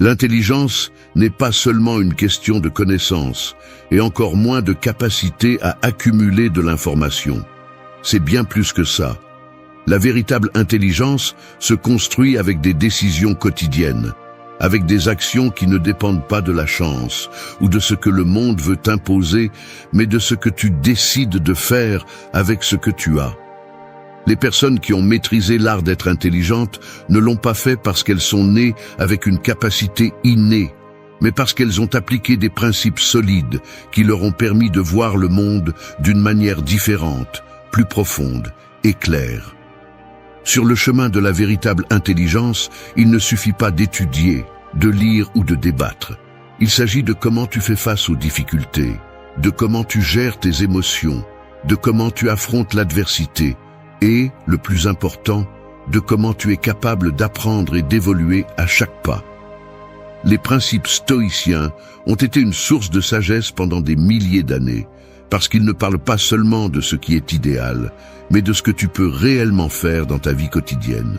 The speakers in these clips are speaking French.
L'intelligence n'est pas seulement une question de connaissance, et encore moins de capacité à accumuler de l'information. C'est bien plus que ça. La véritable intelligence se construit avec des décisions quotidiennes, avec des actions qui ne dépendent pas de la chance ou de ce que le monde veut t'imposer, mais de ce que tu décides de faire avec ce que tu as. Les personnes qui ont maîtrisé l'art d'être intelligentes ne l'ont pas fait parce qu'elles sont nées avec une capacité innée, mais parce qu'elles ont appliqué des principes solides qui leur ont permis de voir le monde d'une manière différente, plus profonde et claire. Sur le chemin de la véritable intelligence, il ne suffit pas d'étudier, de lire ou de débattre. Il s'agit de comment tu fais face aux difficultés, de comment tu gères tes émotions, de comment tu affrontes l'adversité et, le plus important, de comment tu es capable d'apprendre et d'évoluer à chaque pas. Les principes stoïciens ont été une source de sagesse pendant des milliers d'années, parce qu'ils ne parlent pas seulement de ce qui est idéal, mais de ce que tu peux réellement faire dans ta vie quotidienne.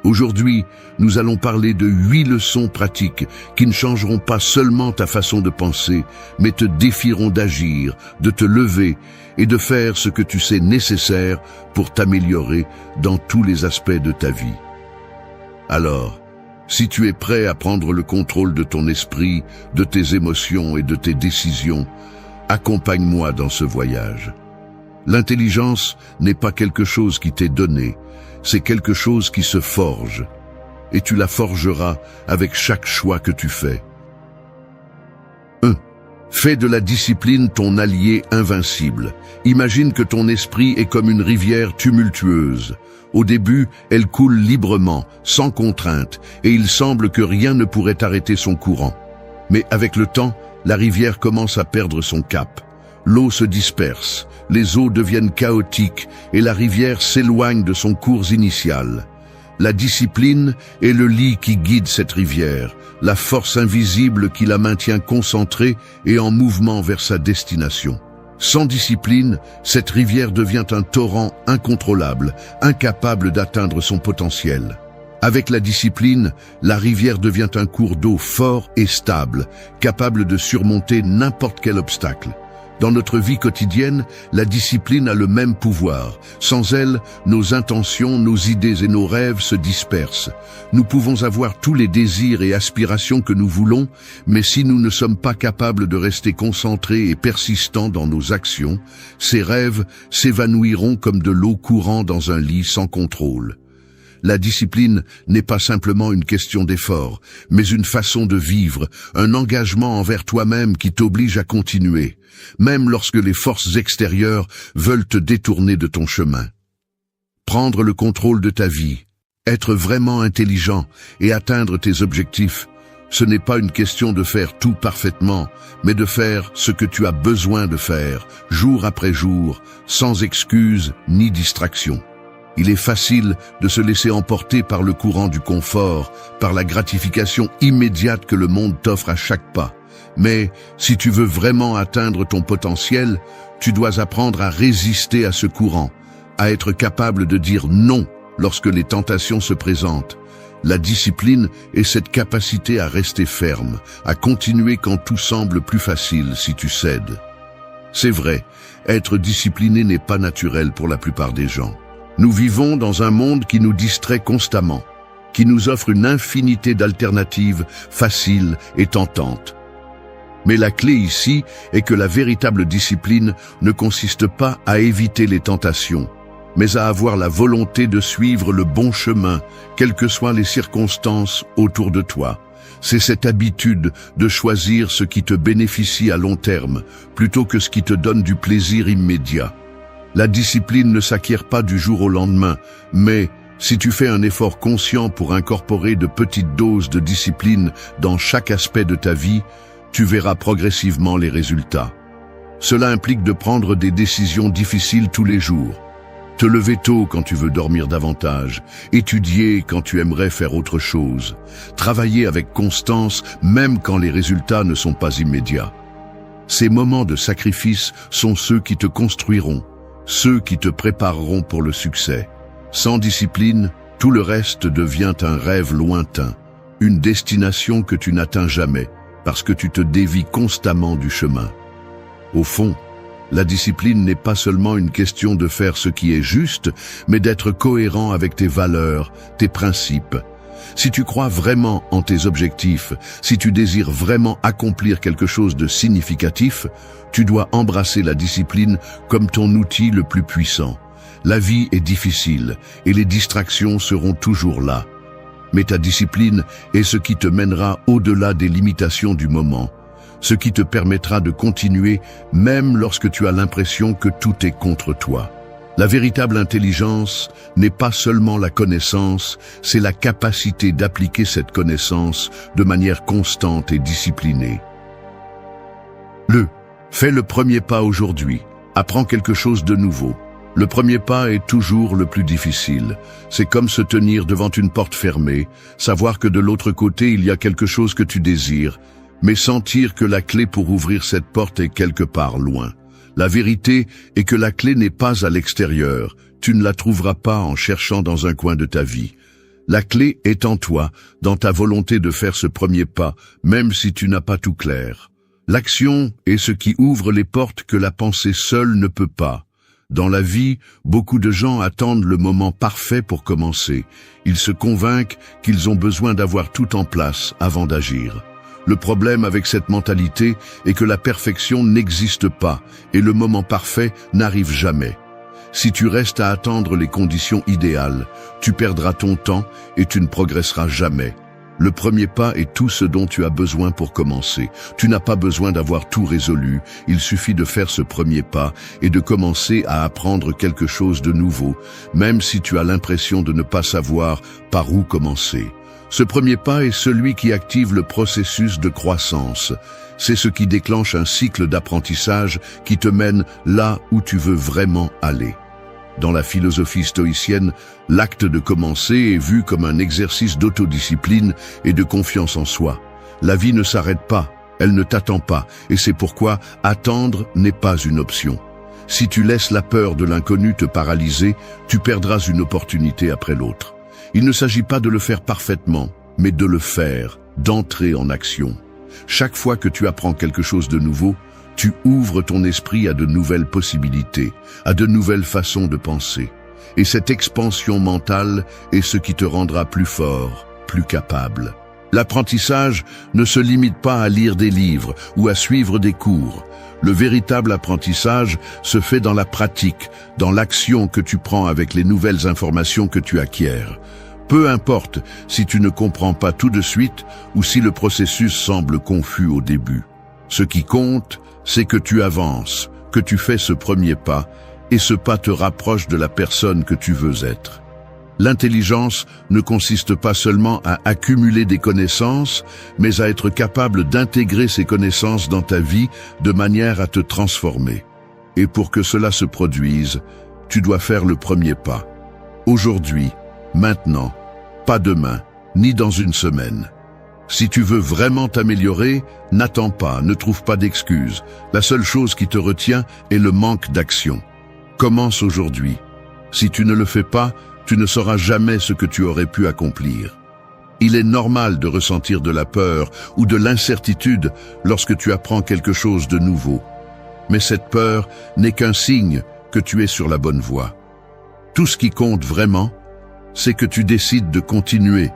Aujourd'hui, nous allons parler de 8 leçons pratiques qui ne changeront pas seulement ta façon de penser, mais te défieront d'agir, de te lever et de faire ce que tu sais nécessaire pour t'améliorer dans tous les aspects de ta vie. Alors, si tu es prêt à prendre le contrôle de ton esprit, de tes émotions et de tes décisions, accompagne-moi dans ce voyage. L'intelligence n'est pas quelque chose qui t'est donné, c'est quelque chose qui se forge, et tu la forgeras avec chaque choix que tu fais. 1. Fais de la discipline ton allié invincible. Imagine que ton esprit est comme une rivière tumultueuse. Au début, elle coule librement, sans contrainte, et il semble que rien ne pourrait arrêter son courant. Mais avec le temps, la rivière commence à perdre son cap. L'eau se disperse, les eaux deviennent chaotiques et la rivière s'éloigne de son cours initial. La discipline est le lit qui guide cette rivière, la force invisible qui la maintient concentrée et en mouvement vers sa destination. Sans discipline, cette rivière devient un torrent incontrôlable, incapable d'atteindre son potentiel. Avec la discipline, la rivière devient un cours d'eau fort et stable, capable de surmonter n'importe quel obstacle. Dans notre vie quotidienne, la discipline a le même pouvoir. Sans elle, nos intentions, nos idées et nos rêves se dispersent. Nous pouvons avoir tous les désirs et aspirations que nous voulons, mais si nous ne sommes pas capables de rester concentrés et persistants dans nos actions, ces rêves s'évanouiront comme de l'eau courant dans un lit sans contrôle. La discipline n'est pas simplement une question d'effort, mais une façon de vivre, un engagement envers toi-même qui t'oblige à continuer, même lorsque les forces extérieures veulent te détourner de ton chemin. Prendre le contrôle de ta vie, être vraiment intelligent et atteindre tes objectifs, ce n'est pas une question de faire tout parfaitement, mais de faire ce que tu as besoin de faire, jour après jour, sans excuse ni distraction. Il est facile de se laisser emporter par le courant du confort, par la gratification immédiate que le monde t'offre à chaque pas. Mais si tu veux vraiment atteindre ton potentiel, tu dois apprendre à résister à ce courant, à être capable de dire non lorsque les tentations se présentent. La discipline est cette capacité à rester ferme, à continuer quand tout semble plus facile si tu cèdes. C'est vrai, être discipliné n'est pas naturel pour la plupart des gens. Nous vivons dans un monde qui nous distrait constamment, qui nous offre une infinité d'alternatives faciles et tentantes. Mais la clé ici est que la véritable discipline ne consiste pas à éviter les tentations, mais à avoir la volonté de suivre le bon chemin, quelles que soient les circonstances autour de toi. C'est cette habitude de choisir ce qui te bénéficie à long terme, plutôt que ce qui te donne du plaisir immédiat. La discipline ne s'acquiert pas du jour au lendemain, mais si tu fais un effort conscient pour incorporer de petites doses de discipline dans chaque aspect de ta vie, tu verras progressivement les résultats. Cela implique de prendre des décisions difficiles tous les jours. Te lever tôt quand tu veux dormir davantage, étudier quand tu aimerais faire autre chose, travailler avec constance même quand les résultats ne sont pas immédiats. Ces moments de sacrifice sont ceux qui te construiront, ceux qui te prépareront pour le succès. Sans discipline, tout le reste devient un rêve lointain, une destination que tu n'atteins jamais, parce que tu te dévies constamment du chemin. Au fond, la discipline n'est pas seulement une question de faire ce qui est juste, mais d'être cohérent avec tes valeurs, tes principes. Si tu crois vraiment en tes objectifs, si tu désires vraiment accomplir quelque chose de significatif, tu dois embrasser la discipline comme ton outil le plus puissant. La vie est difficile et les distractions seront toujours là. Mais ta discipline est ce qui te mènera au-delà des limitations du moment, ce qui te permettra de continuer même lorsque tu as l'impression que tout est contre toi. La véritable intelligence n'est pas seulement la connaissance, c'est la capacité d'appliquer cette connaissance de manière constante et disciplinée. Fais le premier pas aujourd'hui. Apprends quelque chose de nouveau. Le premier pas est toujours le plus difficile. C'est comme se tenir devant une porte fermée, savoir que de l'autre côté il y a quelque chose que tu désires, mais sentir que la clé pour ouvrir cette porte est quelque part loin. La vérité est que la clé n'est pas à l'extérieur. Tu ne la trouveras pas en cherchant dans un coin de ta vie. La clé est en toi, dans ta volonté de faire ce premier pas, même si tu n'as pas tout clair. L'action est ce qui ouvre les portes que la pensée seule ne peut pas. Dans la vie, beaucoup de gens attendent le moment parfait pour commencer. Ils se convainquent qu'ils ont besoin d'avoir tout en place avant d'agir. Le problème avec cette mentalité est que la perfection n'existe pas et le moment parfait n'arrive jamais. Si tu restes à attendre les conditions idéales, tu perdras ton temps et tu ne progresseras jamais. Le premier pas est tout ce dont tu as besoin pour commencer. Tu n'as pas besoin d'avoir tout résolu, il suffit de faire ce premier pas et de commencer à apprendre quelque chose de nouveau, même si tu as l'impression de ne pas savoir par où commencer. Ce premier pas est celui qui active le processus de croissance. C'est ce qui déclenche un cycle d'apprentissage qui te mène là où tu veux vraiment aller. Dans la philosophie stoïcienne, l'acte de commencer est vu comme un exercice d'autodiscipline et de confiance en soi. La vie ne s'arrête pas, elle ne t'attend pas, et c'est pourquoi attendre n'est pas une option. Si tu laisses la peur de l'inconnu te paralyser, tu perdras une opportunité après l'autre. Il ne s'agit pas de le faire parfaitement, mais de le faire, d'entrer en action. Chaque fois que tu apprends quelque chose de nouveau, tu ouvres ton esprit à de nouvelles possibilités, à de nouvelles façons de penser. Et cette expansion mentale est ce qui te rendra plus fort, plus capable. L'apprentissage ne se limite pas à lire des livres ou à suivre des cours. Le véritable apprentissage se fait dans la pratique, dans l'action que tu prends avec les nouvelles informations que tu acquiers. Peu importe si tu ne comprends pas tout de suite ou si le processus semble confus au début. Ce qui compte, c'est que tu avances, que tu fais ce premier pas, et ce pas te rapproche de la personne que tu veux être. L'intelligence ne consiste pas seulement à accumuler des connaissances, mais à être capable d'intégrer ces connaissances dans ta vie de manière à te transformer. Et pour que cela se produise, tu dois faire le premier pas. Aujourd'hui, maintenant, pas demain, ni dans une semaine. Si tu veux vraiment t'améliorer, n'attends pas, ne trouve pas d'excuses. La seule chose qui te retient est le manque d'action. Commence aujourd'hui. Si tu ne le fais pas, tu ne sauras jamais ce que tu aurais pu accomplir. Il est normal de ressentir de la peur ou de l'incertitude lorsque tu apprends quelque chose de nouveau. Mais cette peur n'est qu'un signe que tu es sur la bonne voie. Tout ce qui compte vraiment, c'est que tu décides de continuer,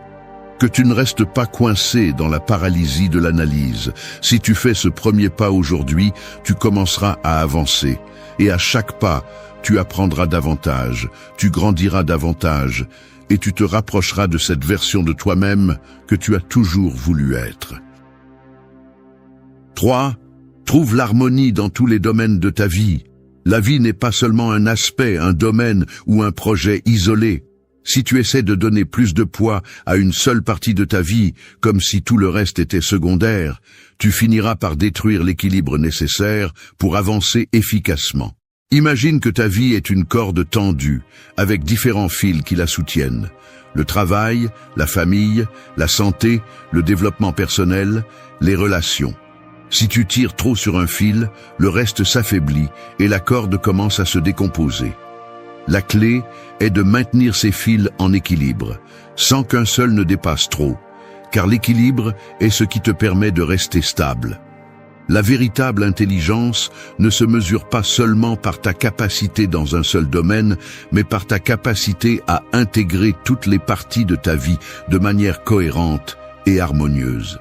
que tu ne restes pas coincé dans la paralysie de l'analyse. Si tu fais ce premier pas aujourd'hui, tu commenceras à avancer. Et à chaque pas, tu apprendras davantage, tu grandiras davantage, et tu te rapprocheras de cette version de toi-même que tu as toujours voulu être. 3. Trouve l'harmonie dans tous les domaines de ta vie. La vie n'est pas seulement un aspect, un domaine ou un projet isolé. Si tu essaies de donner plus de poids à une seule partie de ta vie, comme si tout le reste était secondaire, tu finiras par détruire l'équilibre nécessaire pour avancer efficacement. Imagine que ta vie est une corde tendue, avec différents fils qui la soutiennent. Le travail, la famille, la santé, le développement personnel, les relations. Si tu tires trop sur un fil, le reste s'affaiblit et la corde commence à se décomposer. La clé est de maintenir ces fils en équilibre, sans qu'un seul ne dépasse trop. car l'équilibre est ce qui te permet de rester stable. La véritable intelligence ne se mesure pas seulement par ta capacité dans un seul domaine, mais par ta capacité à intégrer toutes les parties de ta vie de manière cohérente et harmonieuse.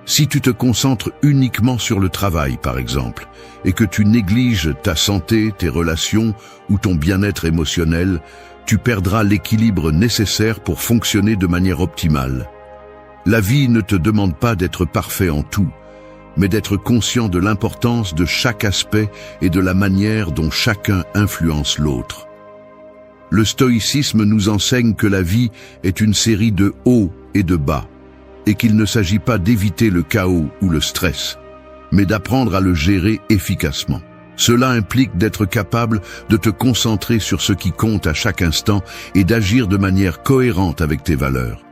Si tu te concentres uniquement sur le travail, par exemple, et que tu négliges ta santé, tes relations ou ton bien-être émotionnel, tu perdras l'équilibre nécessaire pour fonctionner de manière optimale. La vie ne te demande pas d'être parfait en tout, mais d'être conscient de l'importance de chaque aspect et de la manière dont chacun influence l'autre. Le stoïcisme nous enseigne que la vie est une série de hauts et de bas, et qu'il ne s'agit pas d'éviter le chaos ou le stress, mais d'apprendre à le gérer efficacement. Cela implique d'être capable de te concentrer sur ce qui compte à chaque instant et d'agir de manière cohérente avec tes valeurs.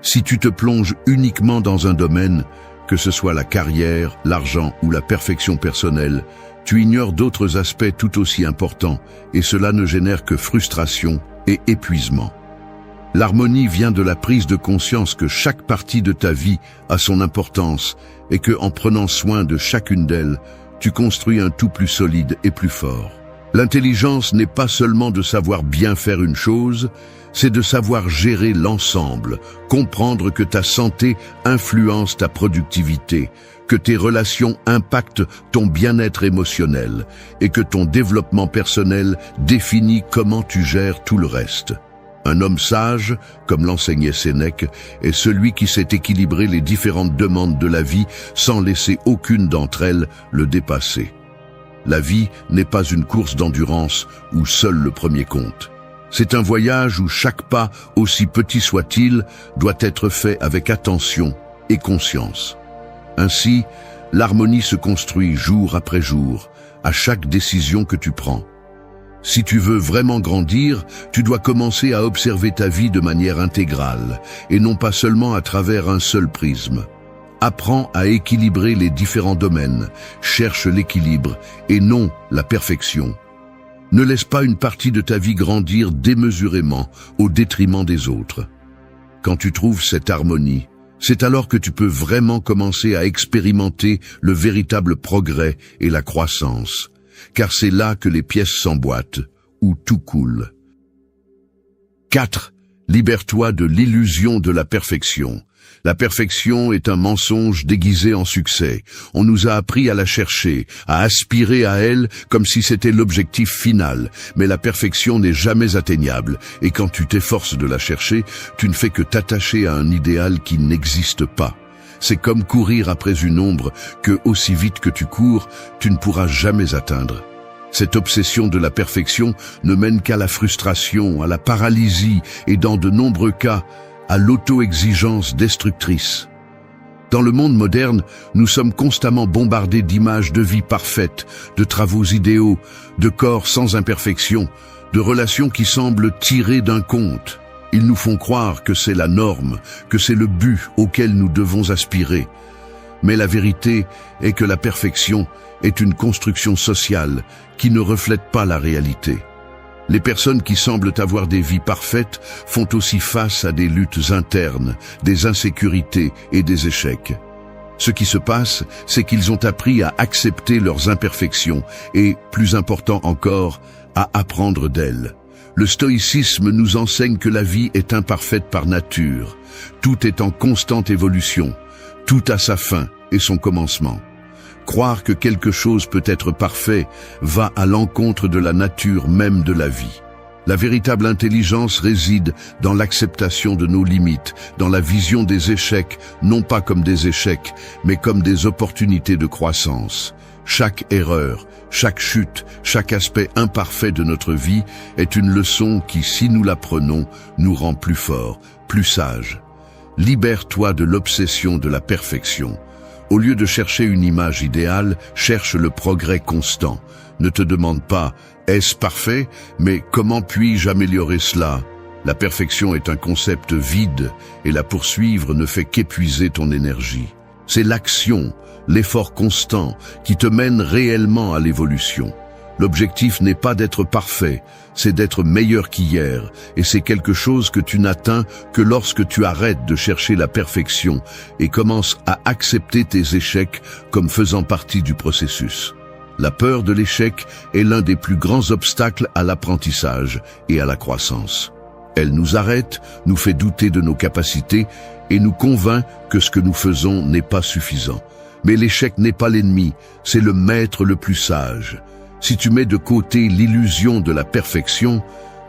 Si tu te plonges uniquement dans un domaine, que ce soit la carrière, l'argent ou la perfection personnelle, tu ignores d'autres aspects tout aussi importants et cela ne génère que frustration et épuisement. L'harmonie vient de la prise de conscience que chaque partie de ta vie a son importance et que, en prenant soin de chacune d'elles, tu construis un tout plus solide et plus fort. L'intelligence n'est pas seulement de savoir bien faire une chose, c'est de savoir gérer l'ensemble, comprendre que ta santé influence ta productivité, que tes relations impactent ton bien-être émotionnel et que ton développement personnel définit comment tu gères tout le reste. Un homme sage, comme l'enseignait Sénèque, est celui qui sait équilibrer les différentes demandes de la vie sans laisser aucune d'entre elles le dépasser. La vie n'est pas une course d'endurance où seul le premier compte. C'est un voyage où chaque pas, aussi petit soit-il, doit être fait avec attention et conscience. Ainsi, l'harmonie se construit jour après jour, à chaque décision que tu prends. Si tu veux vraiment grandir, tu dois commencer à observer ta vie de manière intégrale, et non pas seulement à travers un seul prisme. Apprends à équilibrer les différents domaines, cherche l'équilibre et non la perfection. Ne laisse pas une partie de ta vie grandir démesurément au détriment des autres. Quand tu trouves cette harmonie, c'est alors que tu peux vraiment commencer à expérimenter le véritable progrès et la croissance, car c'est là que les pièces s'emboîtent, où tout coule. 4. Libère-toi de l'illusion de la perfection. La perfection est un mensonge déguisé en succès. On nous a appris à la chercher, à aspirer à elle comme si c'était l'objectif final. Mais la perfection n'est jamais atteignable, et quand tu t'efforces de la chercher, tu ne fais que t'attacher à un idéal qui n'existe pas. C'est comme courir après une ombre que, aussi vite que tu cours, tu ne pourras jamais atteindre. Cette obsession de la perfection ne mène qu'à la frustration, à la paralysie et dans de nombreux cas, à l'auto-exigence destructrice. Dans le monde moderne, nous sommes constamment bombardés d'images de vie parfaite, de travaux idéaux, de corps sans imperfection, de relations qui semblent tirées d'un conte. Ils nous font croire que c'est la norme, que c'est le but auquel nous devons aspirer. Mais la vérité est que la perfection est une construction sociale qui ne reflète pas la réalité. Les personnes qui semblent avoir des vies parfaites font aussi face à des luttes internes, des insécurités et des échecs. Ce qui se passe, c'est qu'ils ont appris à accepter leurs imperfections et, plus important encore, à apprendre d'elles. Le stoïcisme nous enseigne que la vie est imparfaite par nature. Tout est en constante évolution. Tout a sa fin et son commencement. Croire que quelque chose peut être parfait va à l'encontre de la nature même de la vie. La véritable intelligence réside dans l'acceptation de nos limites, dans la vision des échecs, non pas comme des échecs, mais comme des opportunités de croissance. Chaque erreur, chaque chute, chaque aspect imparfait de notre vie est une leçon qui, si nous la prenons, nous rend plus forts, plus sages. Libère-toi de l'obsession de la perfection. Au lieu de chercher une image idéale, cherche le progrès constant. Ne te demande pas « est-ce parfait ?» mais « comment puis-je améliorer cela ?» La perfection est un concept vide et la poursuivre ne fait qu'épuiser ton énergie. C'est l'action, l'effort constant qui te mène réellement à l'évolution. L'objectif n'est pas d'être parfait, c'est d'être meilleur qu'hier, et c'est quelque chose que tu n'atteins que lorsque tu arrêtes de chercher la perfection et commences à accepter tes échecs comme faisant partie du processus. La peur de l'échec est l'un des plus grands obstacles à l'apprentissage et à la croissance. Elle nous arrête, nous fait douter de nos capacités et nous convainc que ce que nous faisons n'est pas suffisant. Mais l'échec n'est pas l'ennemi, c'est le maître le plus sage. Si tu mets de côté l'illusion de la perfection,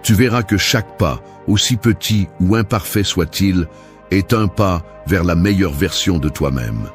tu verras que chaque pas, aussi petit ou imparfait soit-il, est un pas vers la meilleure version de toi-même.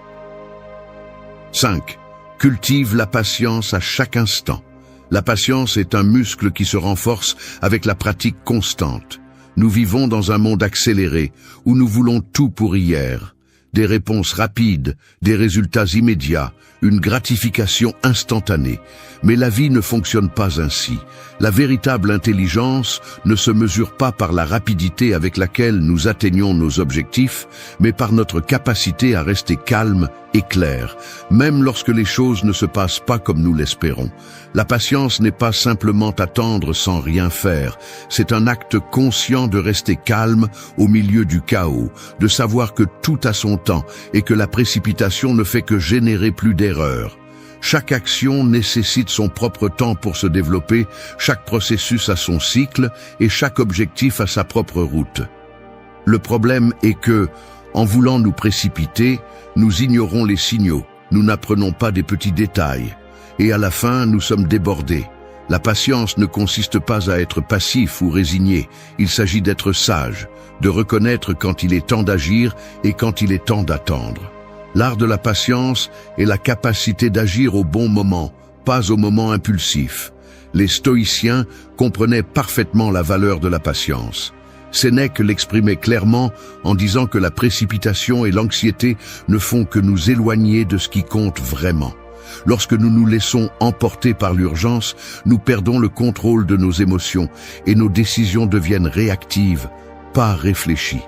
5. Cultive la patience à chaque instant. La patience est un muscle qui se renforce avec la pratique constante. Nous vivons dans un monde accéléré où nous voulons tout pour hier. Des réponses rapides, des résultats immédiats, une gratification instantanée. Mais la vie ne fonctionne pas ainsi. La véritable intelligence ne se mesure pas par la rapidité avec laquelle nous atteignons nos objectifs, mais par notre capacité à rester calme et clair, même lorsque les choses ne se passent pas comme nous l'espérons. La patience n'est pas simplement attendre sans rien faire, c'est un acte conscient de rester calme au milieu du chaos, de savoir que tout a son temps et que la précipitation ne fait que générer plus d'erreurs. Chaque action nécessite son propre temps pour se développer, chaque processus a son cycle et chaque objectif a sa propre route. Le problème est que, en voulant nous précipiter, nous ignorons les signaux, nous n'apprenons pas des petits détails, et à la fin nous sommes débordés. La patience ne consiste pas à être passif ou résigné, il s'agit d'être sage, de reconnaître quand il est temps d'agir et quand il est temps d'attendre. L'art de la patience est la capacité d'agir au bon moment, pas au moment impulsif. Les stoïciens comprenaient parfaitement la valeur de la patience. Sénèque l'exprimait clairement en disant que la précipitation et l'anxiété ne font que nous éloigner de ce qui compte vraiment. Lorsque nous nous laissons emporter par l'urgence, nous perdons le contrôle de nos émotions et nos décisions deviennent réactives, pas réfléchies.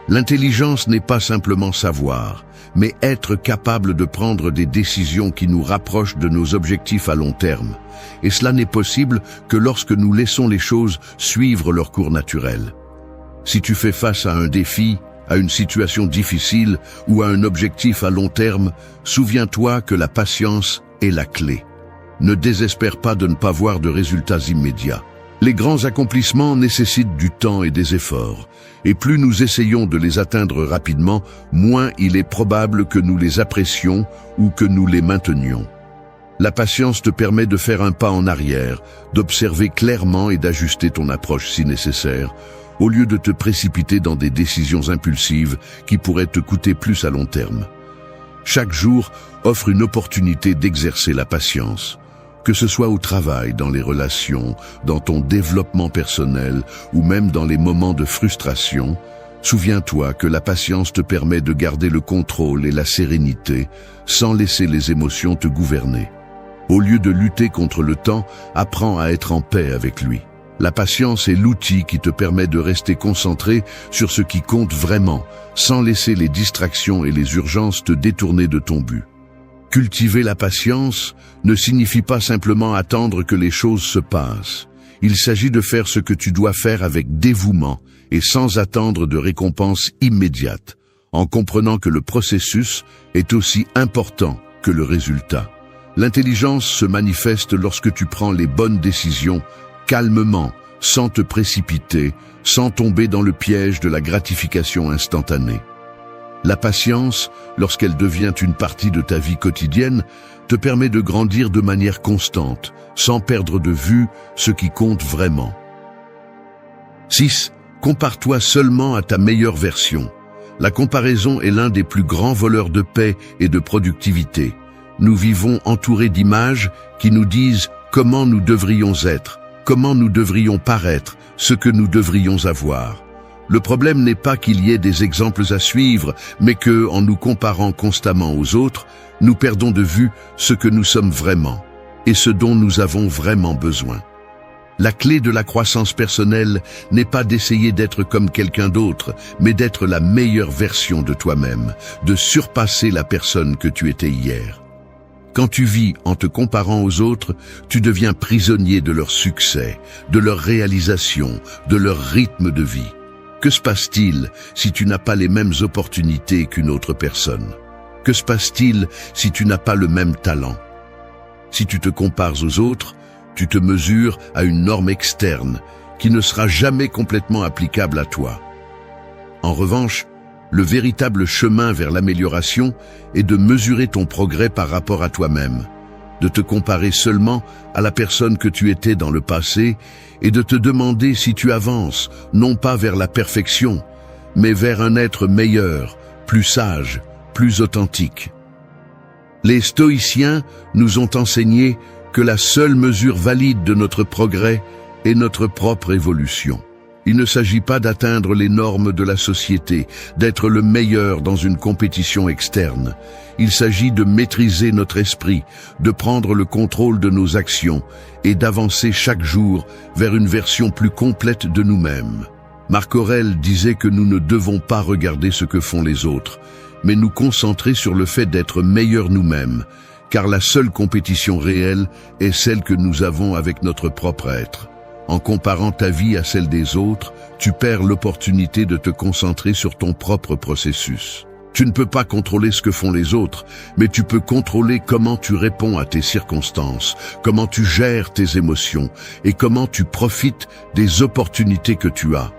L'intelligence n'est pas simplement savoir, mais être capable de prendre des décisions qui nous rapprochent de nos objectifs à long terme. Et cela n'est possible que lorsque nous laissons les choses suivre leur cours naturel. Si tu fais face à un défi, à une situation difficile ou à un objectif à long terme, souviens-toi que la patience est la clé. Ne désespère pas de ne pas voir de résultats immédiats. Les grands accomplissements nécessitent du temps et des efforts, et plus nous essayons de les atteindre rapidement, moins il est probable que nous les apprécions ou que nous les maintenions. La patience te permet de faire un pas en arrière, d'observer clairement et d'ajuster ton approche si nécessaire, au lieu de te précipiter dans des décisions impulsives qui pourraient te coûter plus à long terme. Chaque jour offre une opportunité d'exercer la patience. Que ce soit au travail, dans les relations, dans ton développement personnel ou même dans les moments de frustration, souviens-toi que la patience te permet de garder le contrôle et la sérénité sans laisser les émotions te gouverner. Au lieu de lutter contre le temps, apprends à être en paix avec lui. La patience est l'outil qui te permet de rester concentré sur ce qui compte vraiment, sans laisser les distractions et les urgences te détourner de ton but. Cultiver la patience ne signifie pas simplement attendre que les choses se passent. Il s'agit de faire ce que tu dois faire avec dévouement et sans attendre de récompense immédiate, en comprenant que le processus est aussi important que le résultat. L'intelligence se manifeste lorsque tu prends les bonnes décisions, calmement, sans te précipiter, sans tomber dans le piège de la gratification instantanée. La patience, lorsqu'elle devient une partie de ta vie quotidienne, te permet de grandir de manière constante, sans perdre de vue ce qui compte vraiment. 6. Compare-toi seulement à ta meilleure version. La comparaison est l'un des plus grands voleurs de paix et de productivité. Nous vivons entourés d'images qui nous disent comment nous devrions être, comment nous devrions paraître, ce que nous devrions avoir. Le problème n'est pas qu'il y ait des exemples à suivre, mais que, en nous comparant constamment aux autres, nous perdons de vue ce que nous sommes vraiment et ce dont nous avons vraiment besoin. La clé de la croissance personnelle n'est pas d'essayer d'être comme quelqu'un d'autre, mais d'être la meilleure version de toi-même, de surpasser la personne que tu étais hier. Quand tu vis en te comparant aux autres, tu deviens prisonnier de leur succès, de leur réalisation, de leur rythme de vie. Que se passe-t-il si tu n'as pas les mêmes opportunités qu'une autre personne? Que se passe-t-il si tu n'as pas le même talent? Si tu te compares aux autres, tu te mesures à une norme externe qui ne sera jamais complètement applicable à toi. En revanche, le véritable chemin vers l'amélioration est de mesurer ton progrès par rapport à toi-même, de te comparer seulement à la personne que tu étais dans le passé et de te demander si tu avances, non pas vers la perfection, mais vers un être meilleur, plus sage, plus authentique. Les stoïciens nous ont enseigné que la seule mesure valide de notre progrès est notre propre évolution. Il ne s'agit pas d'atteindre les normes de la société, d'être le meilleur dans une compétition externe. Il s'agit de maîtriser notre esprit, de prendre le contrôle de nos actions et d'avancer chaque jour vers une version plus complète de nous-mêmes. Marc Aurèle disait que nous ne devons pas regarder ce que font les autres, mais nous concentrer sur le fait d'être meilleurs nous-mêmes, car la seule compétition réelle est celle que nous avons avec notre propre être. En comparant ta vie à celle des autres, tu perds l'opportunité de te concentrer sur ton propre processus. Tu ne peux pas contrôler ce que font les autres, mais tu peux contrôler comment tu réponds à tes circonstances, comment tu gères tes émotions et comment tu profites des opportunités que tu as.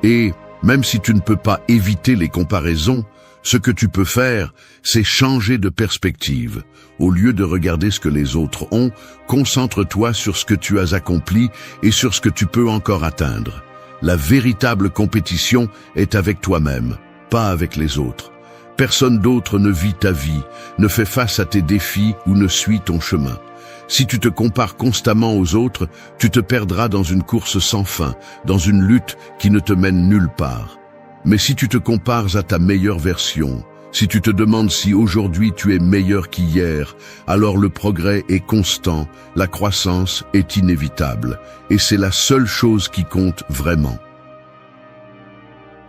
Et même si tu ne peux pas éviter les comparaisons, ce que tu peux faire, c'est changer de perspective. Au lieu de regarder ce que les autres ont, concentre-toi sur ce que tu as accompli et sur ce que tu peux encore atteindre. La véritable compétition est avec toi-même, pas avec les autres. Personne d'autre ne vit ta vie, ne fait face à tes défis ou ne suit ton chemin. Si tu te compares constamment aux autres, tu te perdras dans une course sans fin, dans une lutte qui ne te mène nulle part. Mais si tu te compares à ta meilleure version, si tu te demandes si aujourd'hui tu es meilleur qu'hier, alors le progrès est constant, la croissance est inévitable, et c'est la seule chose qui compte vraiment.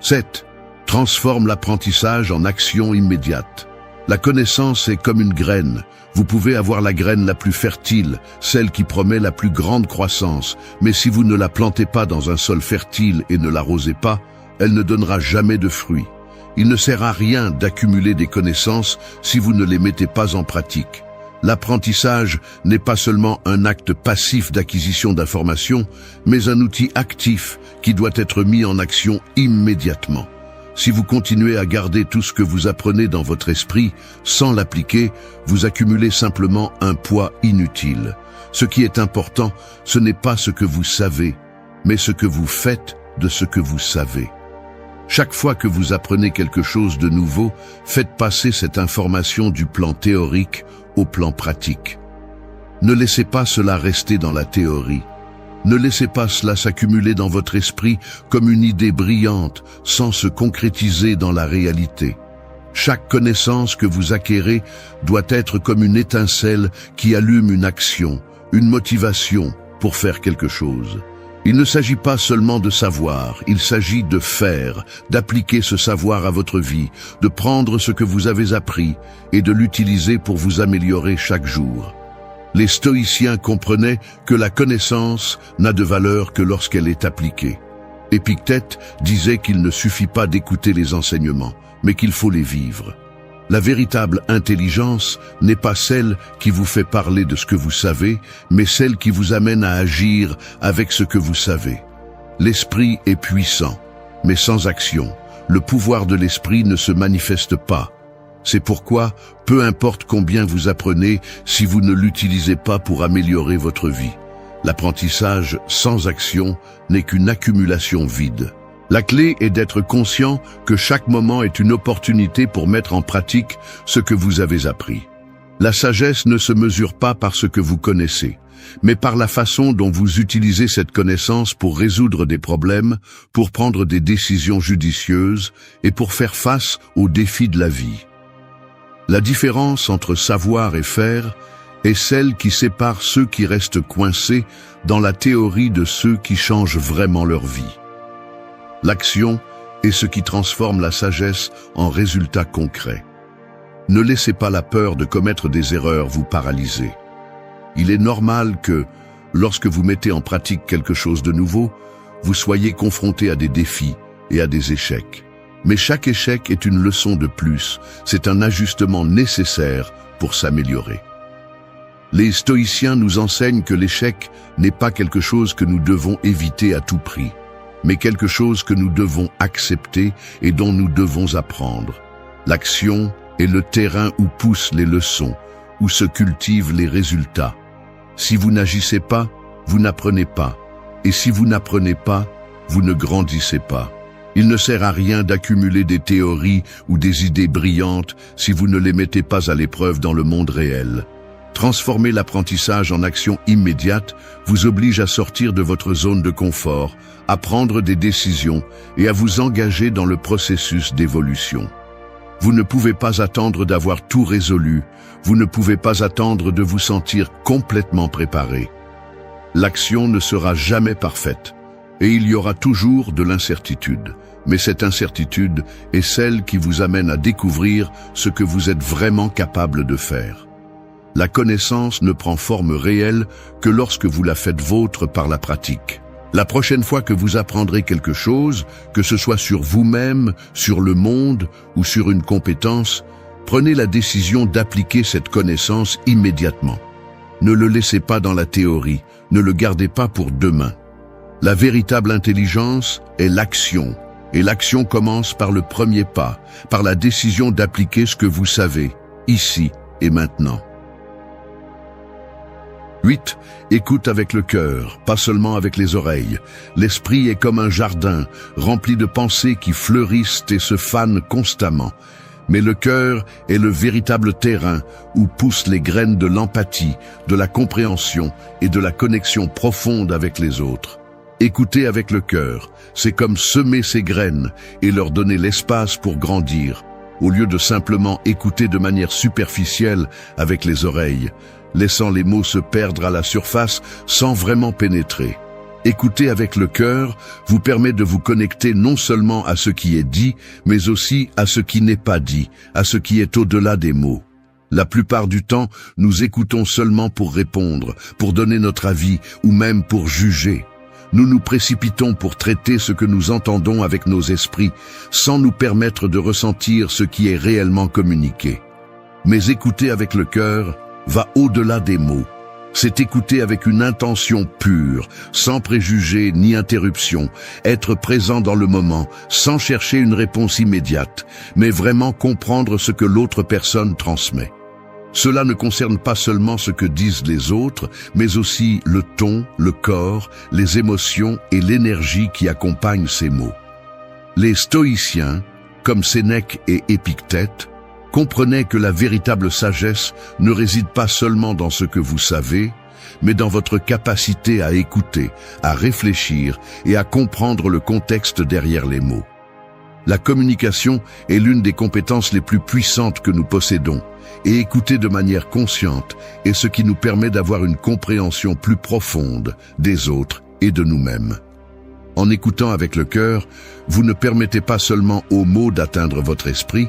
7. Transforme l'apprentissage en action immédiate. La connaissance est comme une graine. Vous pouvez avoir la graine la plus fertile, celle qui promet la plus grande croissance, mais si vous ne la plantez pas dans un sol fertile et ne l'arrosez pas, elle ne donnera jamais de fruits. Il ne sert à rien d'accumuler des connaissances si vous ne les mettez pas en pratique. L'apprentissage n'est pas seulement un acte passif d'acquisition d'informations, mais un outil actif qui doit être mis en action immédiatement. Si vous continuez à garder tout ce que vous apprenez dans votre esprit sans l'appliquer, vous accumulez simplement un poids inutile. Ce qui est important, ce n'est pas ce que vous savez, mais ce que vous faites de ce que vous savez. Chaque fois que vous apprenez quelque chose de nouveau, faites passer cette information du plan théorique au plan pratique. Ne laissez pas cela rester dans la théorie. Ne laissez pas cela s'accumuler dans votre esprit comme une idée brillante sans se concrétiser dans la réalité. Chaque connaissance que vous acquérez doit être comme une étincelle qui allume une action, une motivation pour faire quelque chose. Il ne s'agit pas seulement de savoir, il s'agit de faire, d'appliquer ce savoir à votre vie, de prendre ce que vous avez appris et de l'utiliser pour vous améliorer chaque jour. Les stoïciens comprenaient que la connaissance n'a de valeur que lorsqu'elle est appliquée. Épictète disait qu'il ne suffit pas d'écouter les enseignements, mais qu'il faut les vivre. La véritable intelligence n'est pas celle qui vous fait parler de ce que vous savez, mais celle qui vous amène à agir avec ce que vous savez. L'esprit est puissant, mais sans action, le pouvoir de l'esprit ne se manifeste pas. C'est pourquoi, peu importe combien vous apprenez, si vous ne l'utilisez pas pour améliorer votre vie, l'apprentissage sans action n'est qu'une accumulation vide. La clé est d'être conscient que chaque moment est une opportunité pour mettre en pratique ce que vous avez appris. La sagesse ne se mesure pas par ce que vous connaissez, mais par la façon dont vous utilisez cette connaissance pour résoudre des problèmes, pour prendre des décisions judicieuses et pour faire face aux défis de la vie. La différence entre savoir et faire est celle qui sépare ceux qui restent coincés dans la théorie de ceux qui changent vraiment leur vie. L'action est ce qui transforme la sagesse en résultat concret. Ne laissez pas la peur de commettre des erreurs vous paralyser. Il est normal que, lorsque vous mettez en pratique quelque chose de nouveau, vous soyez confronté à des défis et à des échecs. Mais chaque échec est une leçon de plus, c'est un ajustement nécessaire pour s'améliorer. Les stoïciens nous enseignent que l'échec n'est pas quelque chose que nous devons éviter à tout prix, mais quelque chose que nous devons accepter et dont nous devons apprendre. L'action est le terrain où poussent les leçons, où se cultivent les résultats. Si vous n'agissez pas, vous n'apprenez pas. Et si vous n'apprenez pas, vous ne grandissez pas. Il ne sert à rien d'accumuler des théories ou des idées brillantes si vous ne les mettez pas à l'épreuve dans le monde réel. Transformer l'apprentissage en action immédiate vous oblige à sortir de votre zone de confort, à prendre des décisions et à vous engager dans le processus d'évolution. Vous ne pouvez pas attendre d'avoir tout résolu, vous ne pouvez pas attendre de vous sentir complètement préparé. L'action ne sera jamais parfaite, et il y aura toujours de l'incertitude. Mais cette incertitude est celle qui vous amène à découvrir ce que vous êtes vraiment capable de faire. La connaissance ne prend forme réelle que lorsque vous la faites vôtre par la pratique. La prochaine fois que vous apprendrez quelque chose, que ce soit sur vous-même, sur le monde ou sur une compétence, prenez la décision d'appliquer cette connaissance immédiatement. Ne le laissez pas dans la théorie, ne le gardez pas pour demain. La véritable intelligence est l'action, et l'action commence par le premier pas, par la décision d'appliquer ce que vous savez, ici et maintenant. 8. Écoute avec le cœur, pas seulement avec les oreilles. L'esprit est comme un jardin, rempli de pensées qui fleurissent et se fanent constamment. Mais le cœur est le véritable terrain où poussent les graines de l'empathie, de la compréhension et de la connexion profonde avec les autres. Écouter avec le cœur, c'est comme semer ces graines et leur donner l'espace pour grandir, au lieu de simplement écouter de manière superficielle avec les oreilles, laissant les mots se perdre à la surface sans vraiment pénétrer. Écouter avec le cœur vous permet de vous connecter non seulement à ce qui est dit, mais aussi à ce qui n'est pas dit, à ce qui est au-delà des mots. La plupart du temps, nous écoutons seulement pour répondre, pour donner notre avis ou même pour juger. Nous nous précipitons pour traiter ce que nous entendons avec nos esprits, sans nous permettre de ressentir ce qui est réellement communiqué. Mais écouter avec le cœur va au-delà des mots. C'est écouter avec une intention pure, sans préjugés ni interruption, être présent dans le moment, sans chercher une réponse immédiate, mais vraiment comprendre ce que l'autre personne transmet. Cela ne concerne pas seulement ce que disent les autres, mais aussi le ton, le corps, les émotions et l'énergie qui accompagnent ces mots. Les stoïciens, comme Sénèque et Épictète, comprenaient que la véritable sagesse ne réside pas seulement dans ce que vous savez, mais dans votre capacité à écouter, à réfléchir et à comprendre le contexte derrière les mots. La communication est l'une des compétences les plus puissantes que nous possédons, et écouter de manière consciente est ce qui nous permet d'avoir une compréhension plus profonde des autres et de nous-mêmes. En écoutant avec le cœur, vous ne permettez pas seulement aux mots d'atteindre votre esprit,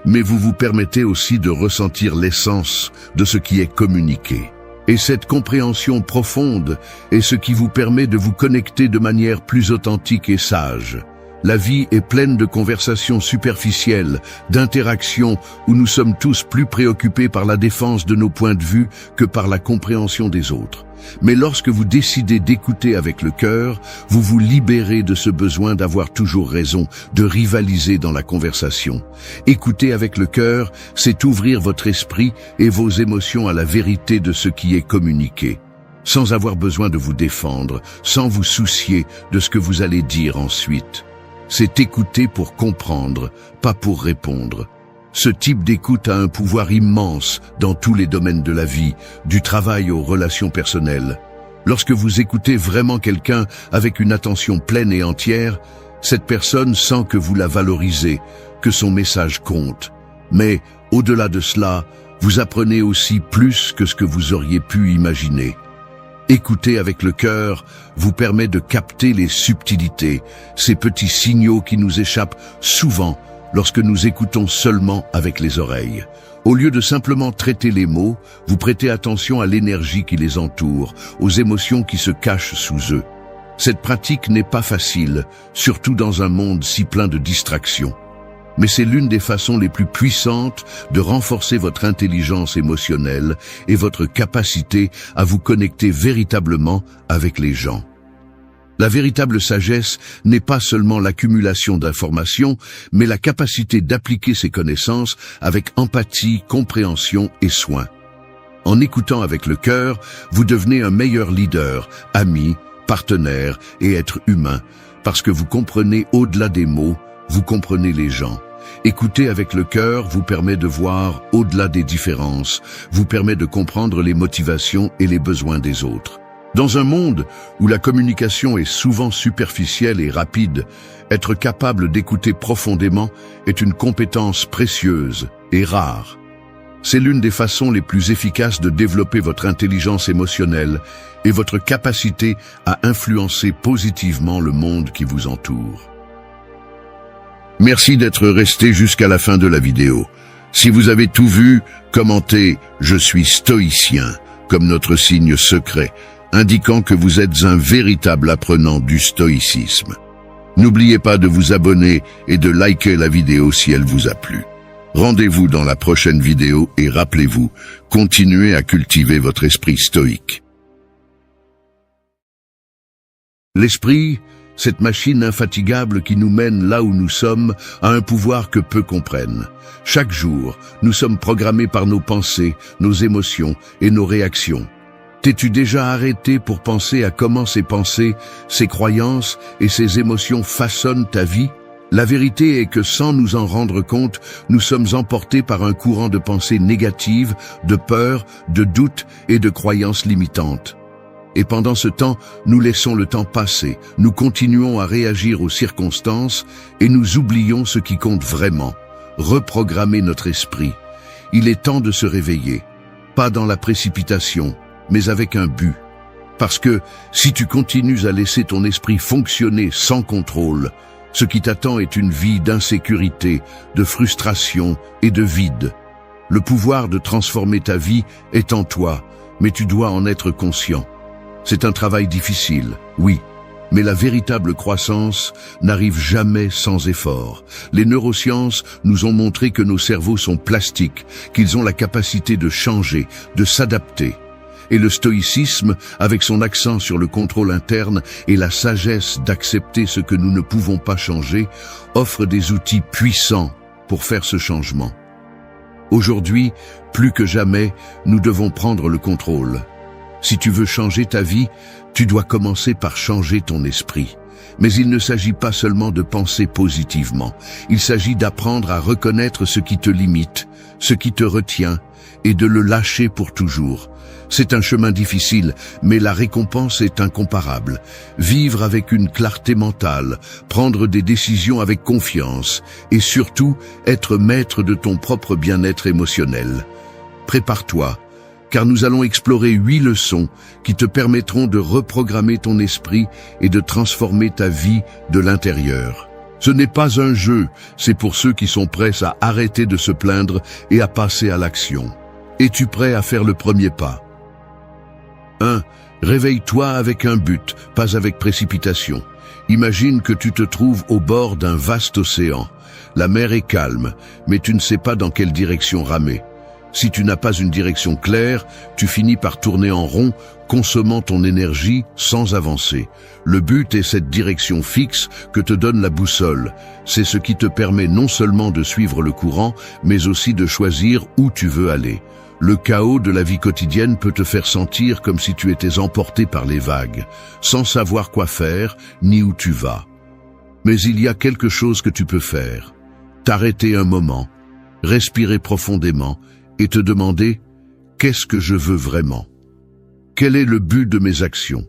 mais vous vous permettez aussi de ressentir l'essence de ce qui est communiqué. Et cette compréhension profonde est ce qui vous permet de vous connecter de manière plus authentique et sage. La vie est pleine de conversations superficielles, d'interactions où nous sommes tous plus préoccupés par la défense de nos points de vue que par la compréhension des autres. Mais lorsque vous décidez d'écouter avec le cœur, vous vous libérez de ce besoin d'avoir toujours raison, de rivaliser dans la conversation. Écouter avec le cœur, c'est ouvrir votre esprit et vos émotions à la vérité de ce qui est communiqué, sans avoir besoin de vous défendre, sans vous soucier de ce que vous allez dire ensuite. C'est écouter pour comprendre, pas pour répondre. Ce type d'écoute a un pouvoir immense dans tous les domaines de la vie, du travail aux relations personnelles. Lorsque vous écoutez vraiment quelqu'un avec une attention pleine et entière, cette personne sent que vous la valorisez, que son message compte. Mais, au-delà de cela, vous apprenez aussi plus que ce que vous auriez pu imaginer. Écouter avec le cœur vous permet de capter les subtilités, ces petits signaux qui nous échappent souvent lorsque nous écoutons seulement avec les oreilles. Au lieu de simplement traiter les mots, vous prêtez attention à l'énergie qui les entoure, aux émotions qui se cachent sous eux. Cette pratique n'est pas facile, surtout dans un monde si plein de distractions. Mais c'est l'une des façons les plus puissantes de renforcer votre intelligence émotionnelle et votre capacité à vous connecter véritablement avec les gens. La véritable sagesse n'est pas seulement l'accumulation d'informations, mais la capacité d'appliquer ces connaissances avec empathie, compréhension et soin. En écoutant avec le cœur, vous devenez un meilleur leader, ami, partenaire et être humain, parce que vous comprenez au-delà des mots, vous comprenez les gens. Écouter avec le cœur vous permet de voir au-delà des différences, vous permet de comprendre les motivations et les besoins des autres. Dans un monde où la communication est souvent superficielle et rapide, être capable d'écouter profondément est une compétence précieuse et rare. C'est l'une des façons les plus efficaces de développer votre intelligence émotionnelle et votre capacité à influencer positivement le monde qui vous entoure. Merci d'être resté jusqu'à la fin de la vidéo. Si vous avez tout vu, commentez « Je suis stoïcien » comme notre signe secret, indiquant que vous êtes un véritable apprenant du stoïcisme. N'oubliez pas de vous abonner et de liker la vidéo si elle vous a plu. Rendez-vous dans la prochaine vidéo et rappelez-vous, continuez à cultiver votre esprit stoïque. L'esprit, cette machine infatigable qui nous mène là où nous sommes, a un pouvoir que peu comprennent. Chaque jour, nous sommes programmés par nos pensées, nos émotions et nos réactions. T'es-tu déjà arrêté pour penser à comment ces pensées, ces croyances et ces émotions façonnent ta vie? La vérité est que sans nous en rendre compte, nous sommes emportés par un courant de pensées négatives, de peur, de doutes et de croyances limitantes. Et pendant ce temps, nous laissons le temps passer, nous continuons à réagir aux circonstances et nous oublions ce qui compte vraiment, reprogrammer notre esprit. Il est temps de se réveiller, pas dans la précipitation, mais avec un but. Parce que si tu continues à laisser ton esprit fonctionner sans contrôle, ce qui t'attend est une vie d'insécurité, de frustration et de vide. Le pouvoir de transformer ta vie est en toi, mais tu dois en être conscient. C'est un travail difficile, oui, mais la véritable croissance n'arrive jamais sans effort. Les neurosciences nous ont montré que nos cerveaux sont plastiques, qu'ils ont la capacité de changer, de s'adapter. Et le stoïcisme, avec son accent sur le contrôle interne et la sagesse d'accepter ce que nous ne pouvons pas changer, offre des outils puissants pour faire ce changement. Aujourd'hui, plus que jamais, nous devons prendre le contrôle. Si tu veux changer ta vie, tu dois commencer par changer ton esprit. Mais il ne s'agit pas seulement de penser positivement. Il s'agit d'apprendre à reconnaître ce qui te limite, ce qui te retient, et de le lâcher pour toujours. C'est un chemin difficile, mais la récompense est incomparable. Vivre avec une clarté mentale, prendre des décisions avec confiance, et surtout, être maître de ton propre bien-être émotionnel. Prépare-toi, car nous allons explorer 8 leçons qui te permettront de reprogrammer ton esprit et de transformer ta vie de l'intérieur. Ce n'est pas un jeu, c'est pour ceux qui sont prêts à arrêter de se plaindre et à passer à l'action. Es-tu prêt à faire le premier pas? 1. Réveille-toi avec un but, pas avec précipitation. Imagine que tu te trouves au bord d'un vaste océan. La mer est calme, mais tu ne sais pas dans quelle direction ramer. Si tu n'as pas une direction claire, tu finis par tourner en rond, consommant ton énergie sans avancer. Le but est cette direction fixe que te donne la boussole. C'est ce qui te permet non seulement de suivre le courant, mais aussi de choisir où tu veux aller. Le chaos de la vie quotidienne peut te faire sentir comme si tu étais emporté par les vagues, sans savoir quoi faire ni où tu vas. Mais il y a quelque chose que tu peux faire. T'arrêter un moment, respirer profondément et te demander « Qu'est-ce que je veux vraiment ? Quel est le but de mes actions ?»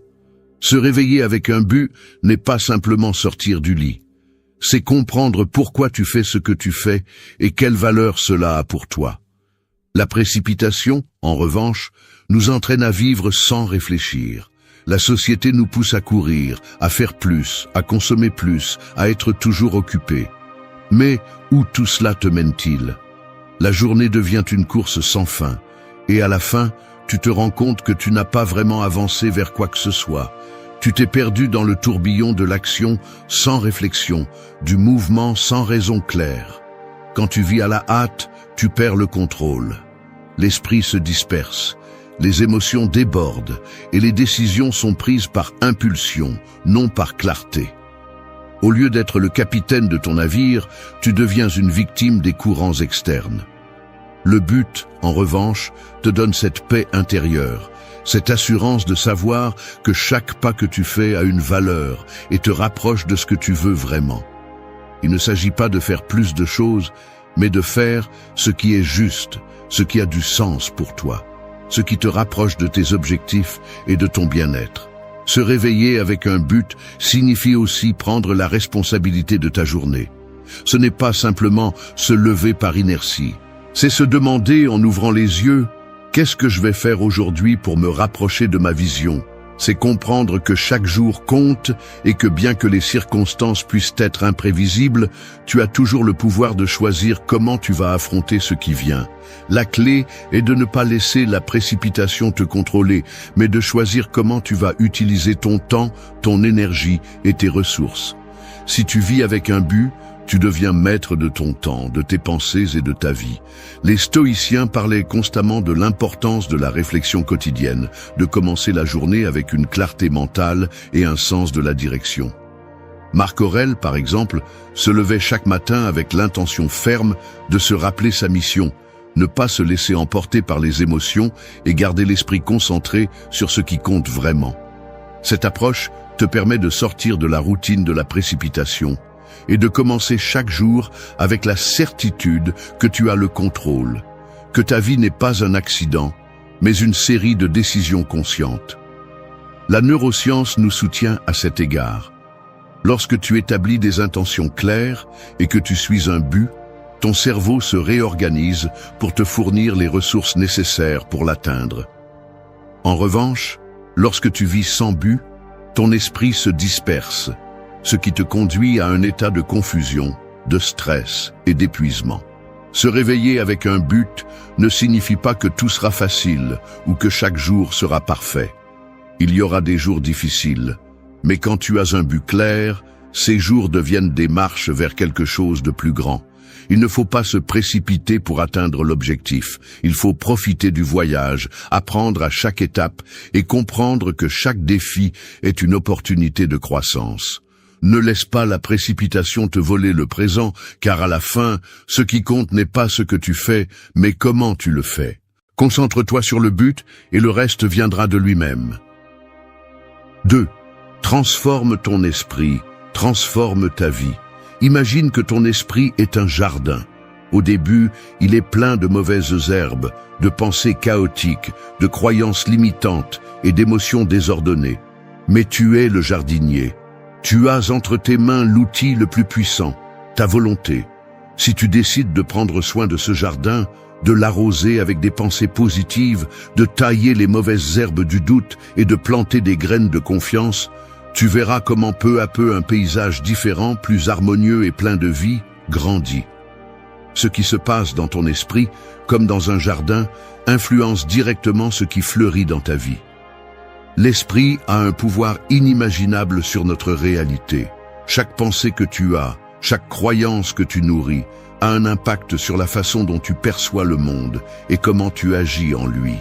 Se réveiller avec un but n'est pas simplement sortir du lit. C'est comprendre pourquoi tu fais ce que tu fais et quelle valeur cela a pour toi. La précipitation, en revanche, nous entraîne à vivre sans réfléchir. La société nous pousse à courir, à faire plus, à consommer plus, à être toujours occupé. Mais où tout cela te mène-t-il? La journée devient une course sans fin, et à la fin, tu te rends compte que tu n'as pas vraiment avancé vers quoi que ce soit. Tu t'es perdu dans le tourbillon de l'action sans réflexion, du mouvement sans raison claire. Quand tu vis à la hâte, tu perds le contrôle. L'esprit se disperse, les émotions débordent et les décisions sont prises par impulsion, non par clarté. Au lieu d'être le capitaine de ton navire, tu deviens une victime des courants externes. Le but, en revanche, te donne cette paix intérieure, cette assurance de savoir que chaque pas que tu fais a une valeur et te rapproche de ce que tu veux vraiment. Il ne s'agit pas de faire plus de choses, mais de faire ce qui est juste, ce qui a du sens pour toi, ce qui te rapproche de tes objectifs et de ton bien-être. Se réveiller avec un but signifie aussi prendre la responsabilité de ta journée. Ce n'est pas simplement se lever par inertie. C'est se demander en ouvrant les yeux, qu'est-ce que je vais faire aujourd'hui pour me rapprocher de ma vision? C'est comprendre que chaque jour compte et que bien que les circonstances puissent être imprévisibles, tu as toujours le pouvoir de choisir comment tu vas affronter ce qui vient. La clé est de ne pas laisser la précipitation te contrôler, mais de choisir comment tu vas utiliser ton temps, ton énergie et tes ressources. Si tu vis avec un but, tu deviens maître de ton temps, de tes pensées et de ta vie. Les stoïciens parlaient constamment de l'importance de la réflexion quotidienne, de commencer la journée avec une clarté mentale et un sens de la direction. Marc Aurèle, par exemple, se levait chaque matin avec l'intention ferme de se rappeler sa mission, ne pas se laisser emporter par les émotions et garder l'esprit concentré sur ce qui compte vraiment. Cette approche te permet de sortir de la routine de la précipitation et de commencer chaque jour avec la certitude que tu as le contrôle, que ta vie n'est pas un accident, mais une série de décisions conscientes. La neuroscience nous soutient à cet égard. Lorsque tu établis des intentions claires et que tu suis un but, ton cerveau se réorganise pour te fournir les ressources nécessaires pour l'atteindre. En revanche, lorsque tu vis sans but, ton esprit se disperse, ce qui te conduit à un état de confusion, de stress et d'épuisement. Se réveiller avec un but ne signifie pas que tout sera facile ou que chaque jour sera parfait. Il y aura des jours difficiles, mais quand tu as un but clair, ces jours deviennent des marches vers quelque chose de plus grand. Il ne faut pas se précipiter pour atteindre l'objectif. Il faut profiter du voyage, apprendre à chaque étape et comprendre que chaque défi est une opportunité de croissance. Ne laisse pas la précipitation te voler le présent, car à la fin, ce qui compte n'est pas ce que tu fais, mais comment tu le fais. Concentre-toi sur le but et le reste viendra de lui-même. 2. Transforme ton esprit, transforme ta vie. Imagine que ton esprit est un jardin. Au début, il est plein de mauvaises herbes, de pensées chaotiques, de croyances limitantes et d'émotions désordonnées. Mais tu es le jardinier. Tu as entre tes mains l'outil le plus puissant, ta volonté. Si tu décides de prendre soin de ce jardin, de l'arroser avec des pensées positives, de tailler les mauvaises herbes du doute et de planter des graines de confiance, tu verras comment peu à peu un paysage différent, plus harmonieux et plein de vie, grandit. Ce qui se passe dans ton esprit, comme dans un jardin, influence directement ce qui fleurit dans ta vie. L'esprit a un pouvoir inimaginable sur notre réalité. Chaque pensée que tu as, chaque croyance que tu nourris, a un impact sur la façon dont tu perçois le monde et comment tu agis en lui.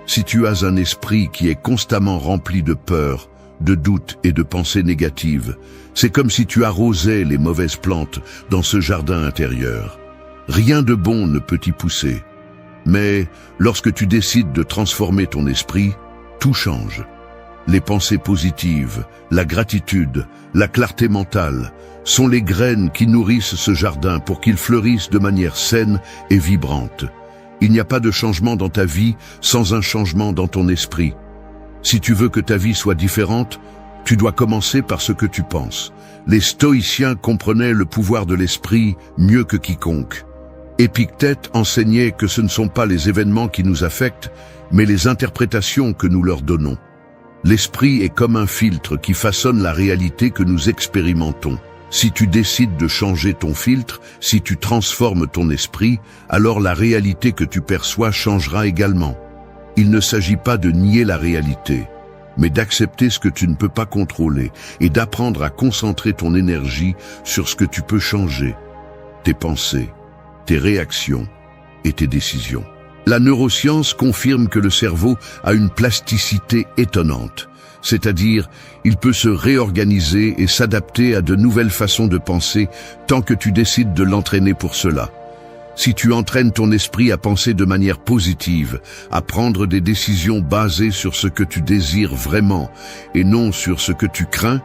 Si tu as un esprit qui est constamment rempli de peur, de doutes et de pensées négatives, c'est comme si tu arrosais les mauvaises plantes dans ce jardin intérieur. Rien de bon ne peut y pousser. Mais lorsque tu décides de transformer ton esprit, tout change. Les pensées positives, la gratitude, la clarté mentale sont les graines qui nourrissent ce jardin pour qu'il fleurisse de manière saine et vibrante. Il n'y a pas de changement dans ta vie sans un changement dans ton esprit. Si tu veux que ta vie soit différente, tu dois commencer par ce que tu penses. Les stoïciens comprenaient le pouvoir de l'esprit mieux que quiconque. Épictète enseignait que ce ne sont pas les événements qui nous affectent, mais les interprétations que nous leur donnons. L'esprit est comme un filtre qui façonne la réalité que nous expérimentons. Si tu décides de changer ton filtre, si tu transformes ton esprit, alors la réalité que tu perçois changera également. Il ne s'agit pas de nier la réalité, mais d'accepter ce que tu ne peux pas contrôler et d'apprendre à concentrer ton énergie sur ce que tu peux changer. Tes pensées, tes réactions et tes décisions. La neuroscience confirme que le cerveau a une plasticité étonnante, c'est-à-dire il peut se réorganiser et s'adapter à de nouvelles façons de penser tant que tu décides de l'entraîner pour cela. Si tu entraînes ton esprit à penser de manière positive, à prendre des décisions basées sur ce que tu désires vraiment et non sur ce que tu crains,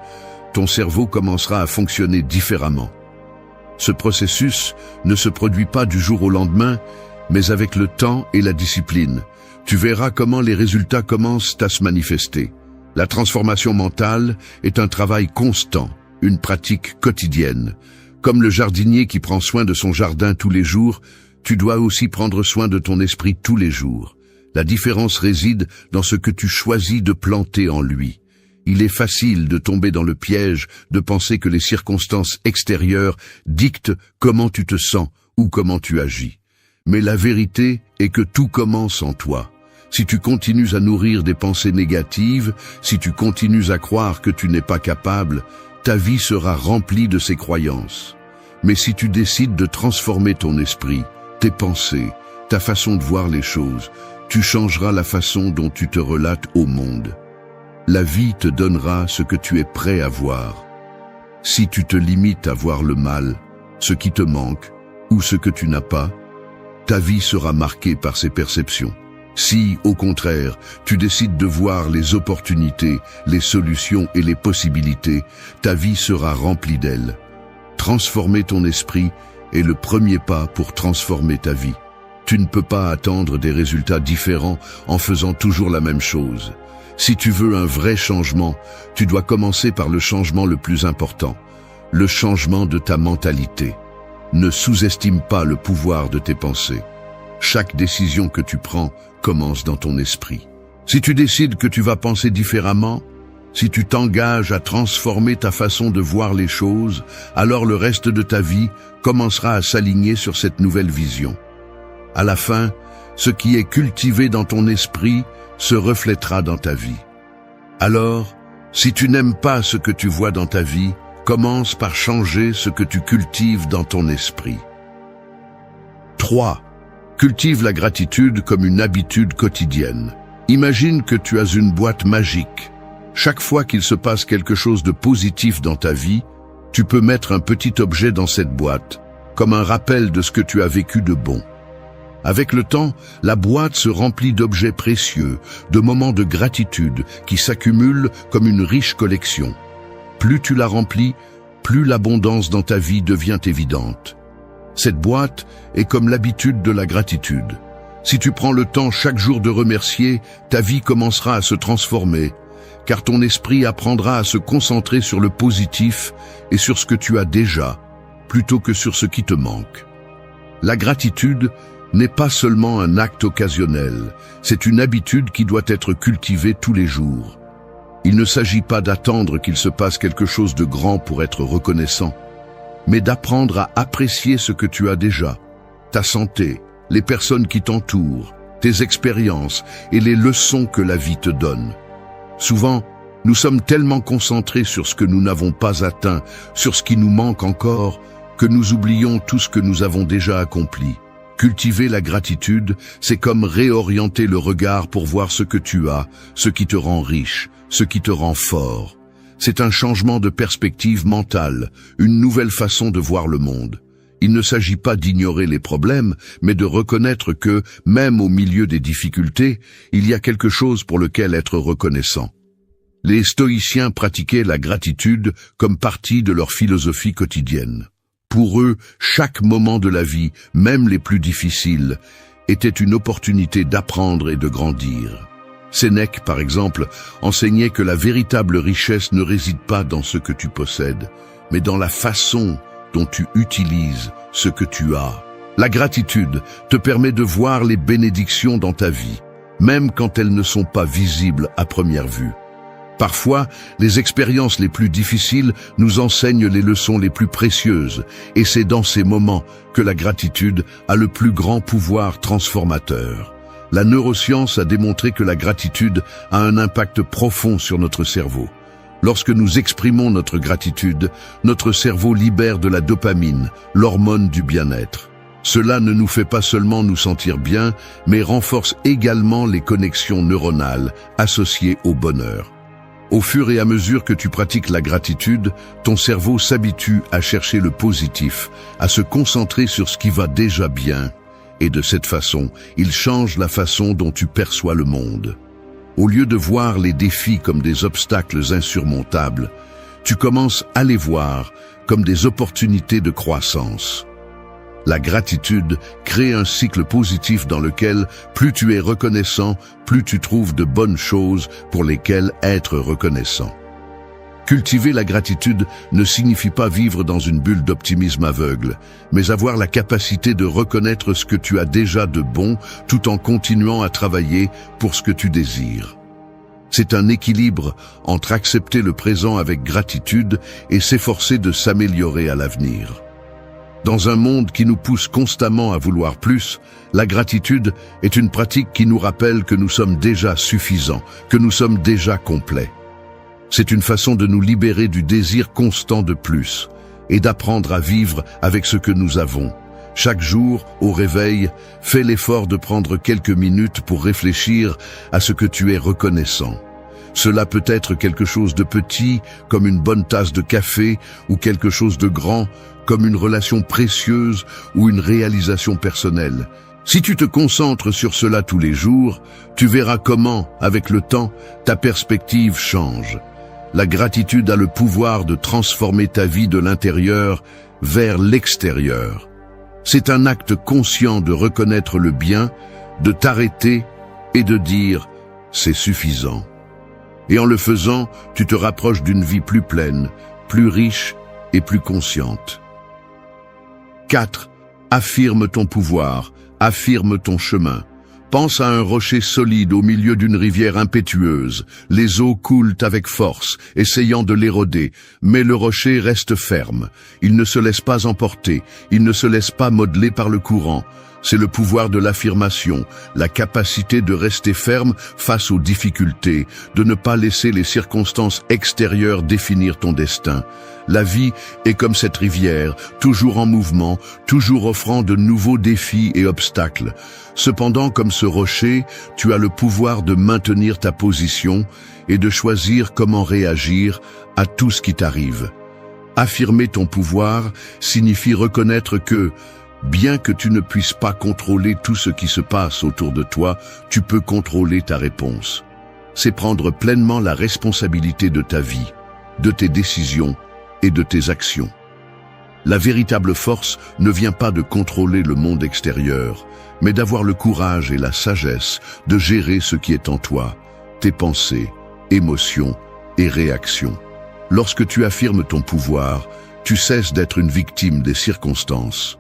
ton cerveau commencera à fonctionner différemment. Ce processus ne se produit pas du jour au lendemain, mais avec le temps et la discipline. Tu verras comment les résultats commencent à se manifester. La transformation mentale est un travail constant, une pratique quotidienne. Comme le jardinier qui prend soin de son jardin tous les jours, tu dois aussi prendre soin de ton esprit tous les jours. La différence réside dans ce que tu choisis de planter en lui. Il est facile de tomber dans le piège de penser que les circonstances extérieures dictent comment tu te sens ou comment tu agis. Mais la vérité est que tout commence en toi. Si tu continues à nourrir des pensées négatives, si tu continues à croire que tu n'es pas capable, ta vie sera remplie de ces croyances. Mais si tu décides de transformer ton esprit, tes pensées, ta façon de voir les choses, tu changeras la façon dont tu te relates au monde. La vie te donnera ce que tu es prêt à voir. Si tu te limites à voir le mal, ce qui te manque, ou ce que tu n'as pas, ta vie sera marquée par ces perceptions. Si, au contraire, tu décides de voir les opportunités, les solutions et les possibilités, ta vie sera remplie d'elles. Transformer ton esprit est le premier pas pour transformer ta vie. Tu ne peux pas attendre des résultats différents en faisant toujours la même chose. Si tu veux un vrai changement, tu dois commencer par le changement le plus important, le changement de ta mentalité. Ne sous-estime pas le pouvoir de tes pensées. Chaque décision que tu prends commence dans ton esprit. Si tu décides que tu vas penser différemment, si tu t'engages à transformer ta façon de voir les choses, alors le reste de ta vie commencera à s'aligner sur cette nouvelle vision. À la fin, ce qui est cultivé dans ton esprit se reflètera dans ta vie. Alors, si tu n'aimes pas ce que tu vois dans ta vie, commence par changer ce que tu cultives dans ton esprit. 3. Cultive la gratitude comme une habitude quotidienne. Imagine que tu as une boîte magique. Chaque fois qu'il se passe quelque chose de positif dans ta vie, tu peux mettre un petit objet dans cette boîte, comme un rappel de ce que tu as vécu de bon. Avec le temps, la boîte se remplit d'objets précieux, de moments de gratitude qui s'accumulent comme une riche collection. Plus tu la remplis, plus l'abondance dans ta vie devient évidente. Cette boîte est comme l'habitude de la gratitude. Si tu prends le temps chaque jour de remercier, ta vie commencera à se transformer, car ton esprit apprendra à se concentrer sur le positif et sur ce que tu as déjà, plutôt que sur ce qui te manque. La gratitude n'est pas seulement un acte occasionnel, c'est une habitude qui doit être cultivée tous les jours. Il ne s'agit pas d'attendre qu'il se passe quelque chose de grand pour être reconnaissant, mais d'apprendre à apprécier ce que tu as déjà, ta santé, les personnes qui t'entourent, tes expériences et les leçons que la vie te donne. Souvent, nous sommes tellement concentrés sur ce que nous n'avons pas atteint, sur ce qui nous manque encore, que nous oublions tout ce que nous avons déjà accompli. Cultiver la gratitude, c'est comme réorienter le regard pour voir ce que tu as, ce qui te rend riche, ce qui te rend fort. C'est un changement de perspective mentale, une nouvelle façon de voir le monde. Il ne s'agit pas d'ignorer les problèmes, mais de reconnaître que, même au milieu des difficultés, il y a quelque chose pour lequel être reconnaissant. Les stoïciens pratiquaient la gratitude comme partie de leur philosophie quotidienne. Pour eux, chaque moment de la vie, même les plus difficiles, était une opportunité d'apprendre et de grandir. Sénèque, par exemple, enseignait que la véritable richesse ne réside pas dans ce que tu possèdes, mais dans la façon dont tu utilises ce que tu as. La gratitude te permet de voir les bénédictions dans ta vie, même quand elles ne sont pas visibles à première vue. Parfois, les expériences les plus difficiles nous enseignent les leçons les plus précieuses, et c'est dans ces moments que la gratitude a le plus grand pouvoir transformateur. La neuroscience a démontré que la gratitude a un impact profond sur notre cerveau. Lorsque nous exprimons notre gratitude, notre cerveau libère de la dopamine, l'hormone du bien-être. Cela ne nous fait pas seulement nous sentir bien, mais renforce également les connexions neuronales associées au bonheur. Au fur et à mesure que tu pratiques la gratitude, ton cerveau s'habitue à chercher le positif, à se concentrer sur ce qui va déjà bien. Et de cette façon, il change la façon dont tu perçois le monde. Au lieu de voir les défis comme des obstacles insurmontables, tu commences à les voir comme des opportunités de croissance. La gratitude crée un cycle positif dans lequel, plus tu es reconnaissant, plus tu trouves de bonnes choses pour lesquelles être reconnaissant. Cultiver la gratitude ne signifie pas vivre dans une bulle d'optimisme aveugle, mais avoir la capacité de reconnaître ce que tu as déjà de bon tout en continuant à travailler pour ce que tu désires. C'est un équilibre entre accepter le présent avec gratitude et s'efforcer de s'améliorer à l'avenir. Dans un monde qui nous pousse constamment à vouloir plus, la gratitude est une pratique qui nous rappelle que nous sommes déjà suffisants, que nous sommes déjà complets. C'est une façon de nous libérer du désir constant de plus et d'apprendre à vivre avec ce que nous avons. Chaque jour, au réveil, fais l'effort de prendre quelques minutes pour réfléchir à ce que tu es reconnaissant. Cela peut être quelque chose de petit, comme une bonne tasse de café, ou quelque chose de grand, comme une relation précieuse ou une réalisation personnelle. Si tu te concentres sur cela tous les jours, tu verras comment, avec le temps, ta perspective change. La gratitude a le pouvoir de transformer ta vie de l'intérieur vers l'extérieur. C'est un acte conscient de reconnaître le bien, de t'arrêter et de dire « c'est suffisant ». Et en le faisant, tu te rapproches d'une vie plus pleine, plus riche et plus consciente. 4. Affirme ton pouvoir, affirme ton chemin. Pense à un rocher solide au milieu d'une rivière impétueuse. Les eaux coulent avec force, essayant de l'éroder, mais le rocher reste ferme. Il ne se laisse pas emporter, il ne se laisse pas modeler par le courant. C'est le pouvoir de l'affirmation, la capacité de rester ferme face aux difficultés, de ne pas laisser les circonstances extérieures définir ton destin. La vie est comme cette rivière, toujours en mouvement, toujours offrant de nouveaux défis et obstacles. Cependant, comme ce rocher, tu as le pouvoir de maintenir ta position et de choisir comment réagir à tout ce qui t'arrive. Affirmer ton pouvoir signifie reconnaître que, bien que tu ne puisses pas contrôler tout ce qui se passe autour de toi, tu peux contrôler ta réponse. C'est prendre pleinement la responsabilité de ta vie, de tes décisions et de tes actions. La véritable force ne vient pas de contrôler le monde extérieur, mais d'avoir le courage et la sagesse de gérer ce qui est en toi, tes pensées, émotions et réactions. Lorsque tu affirmes ton pouvoir, tu cesses d'être une victime des circonstances.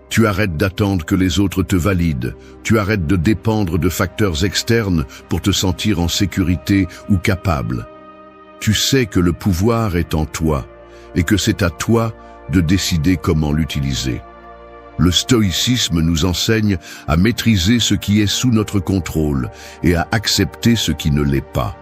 Tu arrêtes d'attendre que les autres te valident, tu arrêtes de dépendre de facteurs externes pour te sentir en sécurité ou capable. Tu sais que le pouvoir est en toi et que c'est à toi de décider comment l'utiliser. Le stoïcisme nous enseigne à maîtriser ce qui est sous notre contrôle et à accepter ce qui ne l'est pas.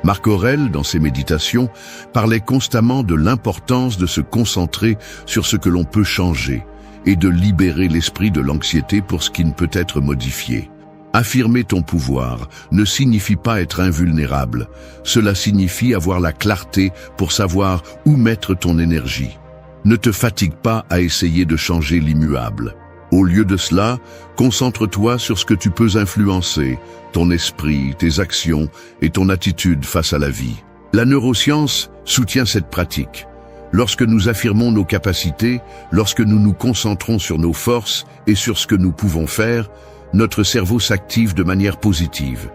Marc Aurèle, dans ses méditations, parlait constamment de l'importance de se concentrer sur ce que l'on peut changer et de libérer l'esprit de l'anxiété pour ce qui ne peut être modifié. Affirmer ton pouvoir ne signifie pas être invulnérable, cela signifie avoir la clarté pour savoir où mettre ton énergie. Ne te fatigue pas à essayer de changer l'immuable. Au lieu de cela, concentre-toi sur ce que tu peux influencer, ton esprit, tes actions et ton attitude face à la vie. La neuroscience soutient cette pratique. Lorsque nous affirmons nos capacités, lorsque nous nous concentrons sur nos forces et sur ce que nous pouvons faire, notre cerveau s'active de manière positive.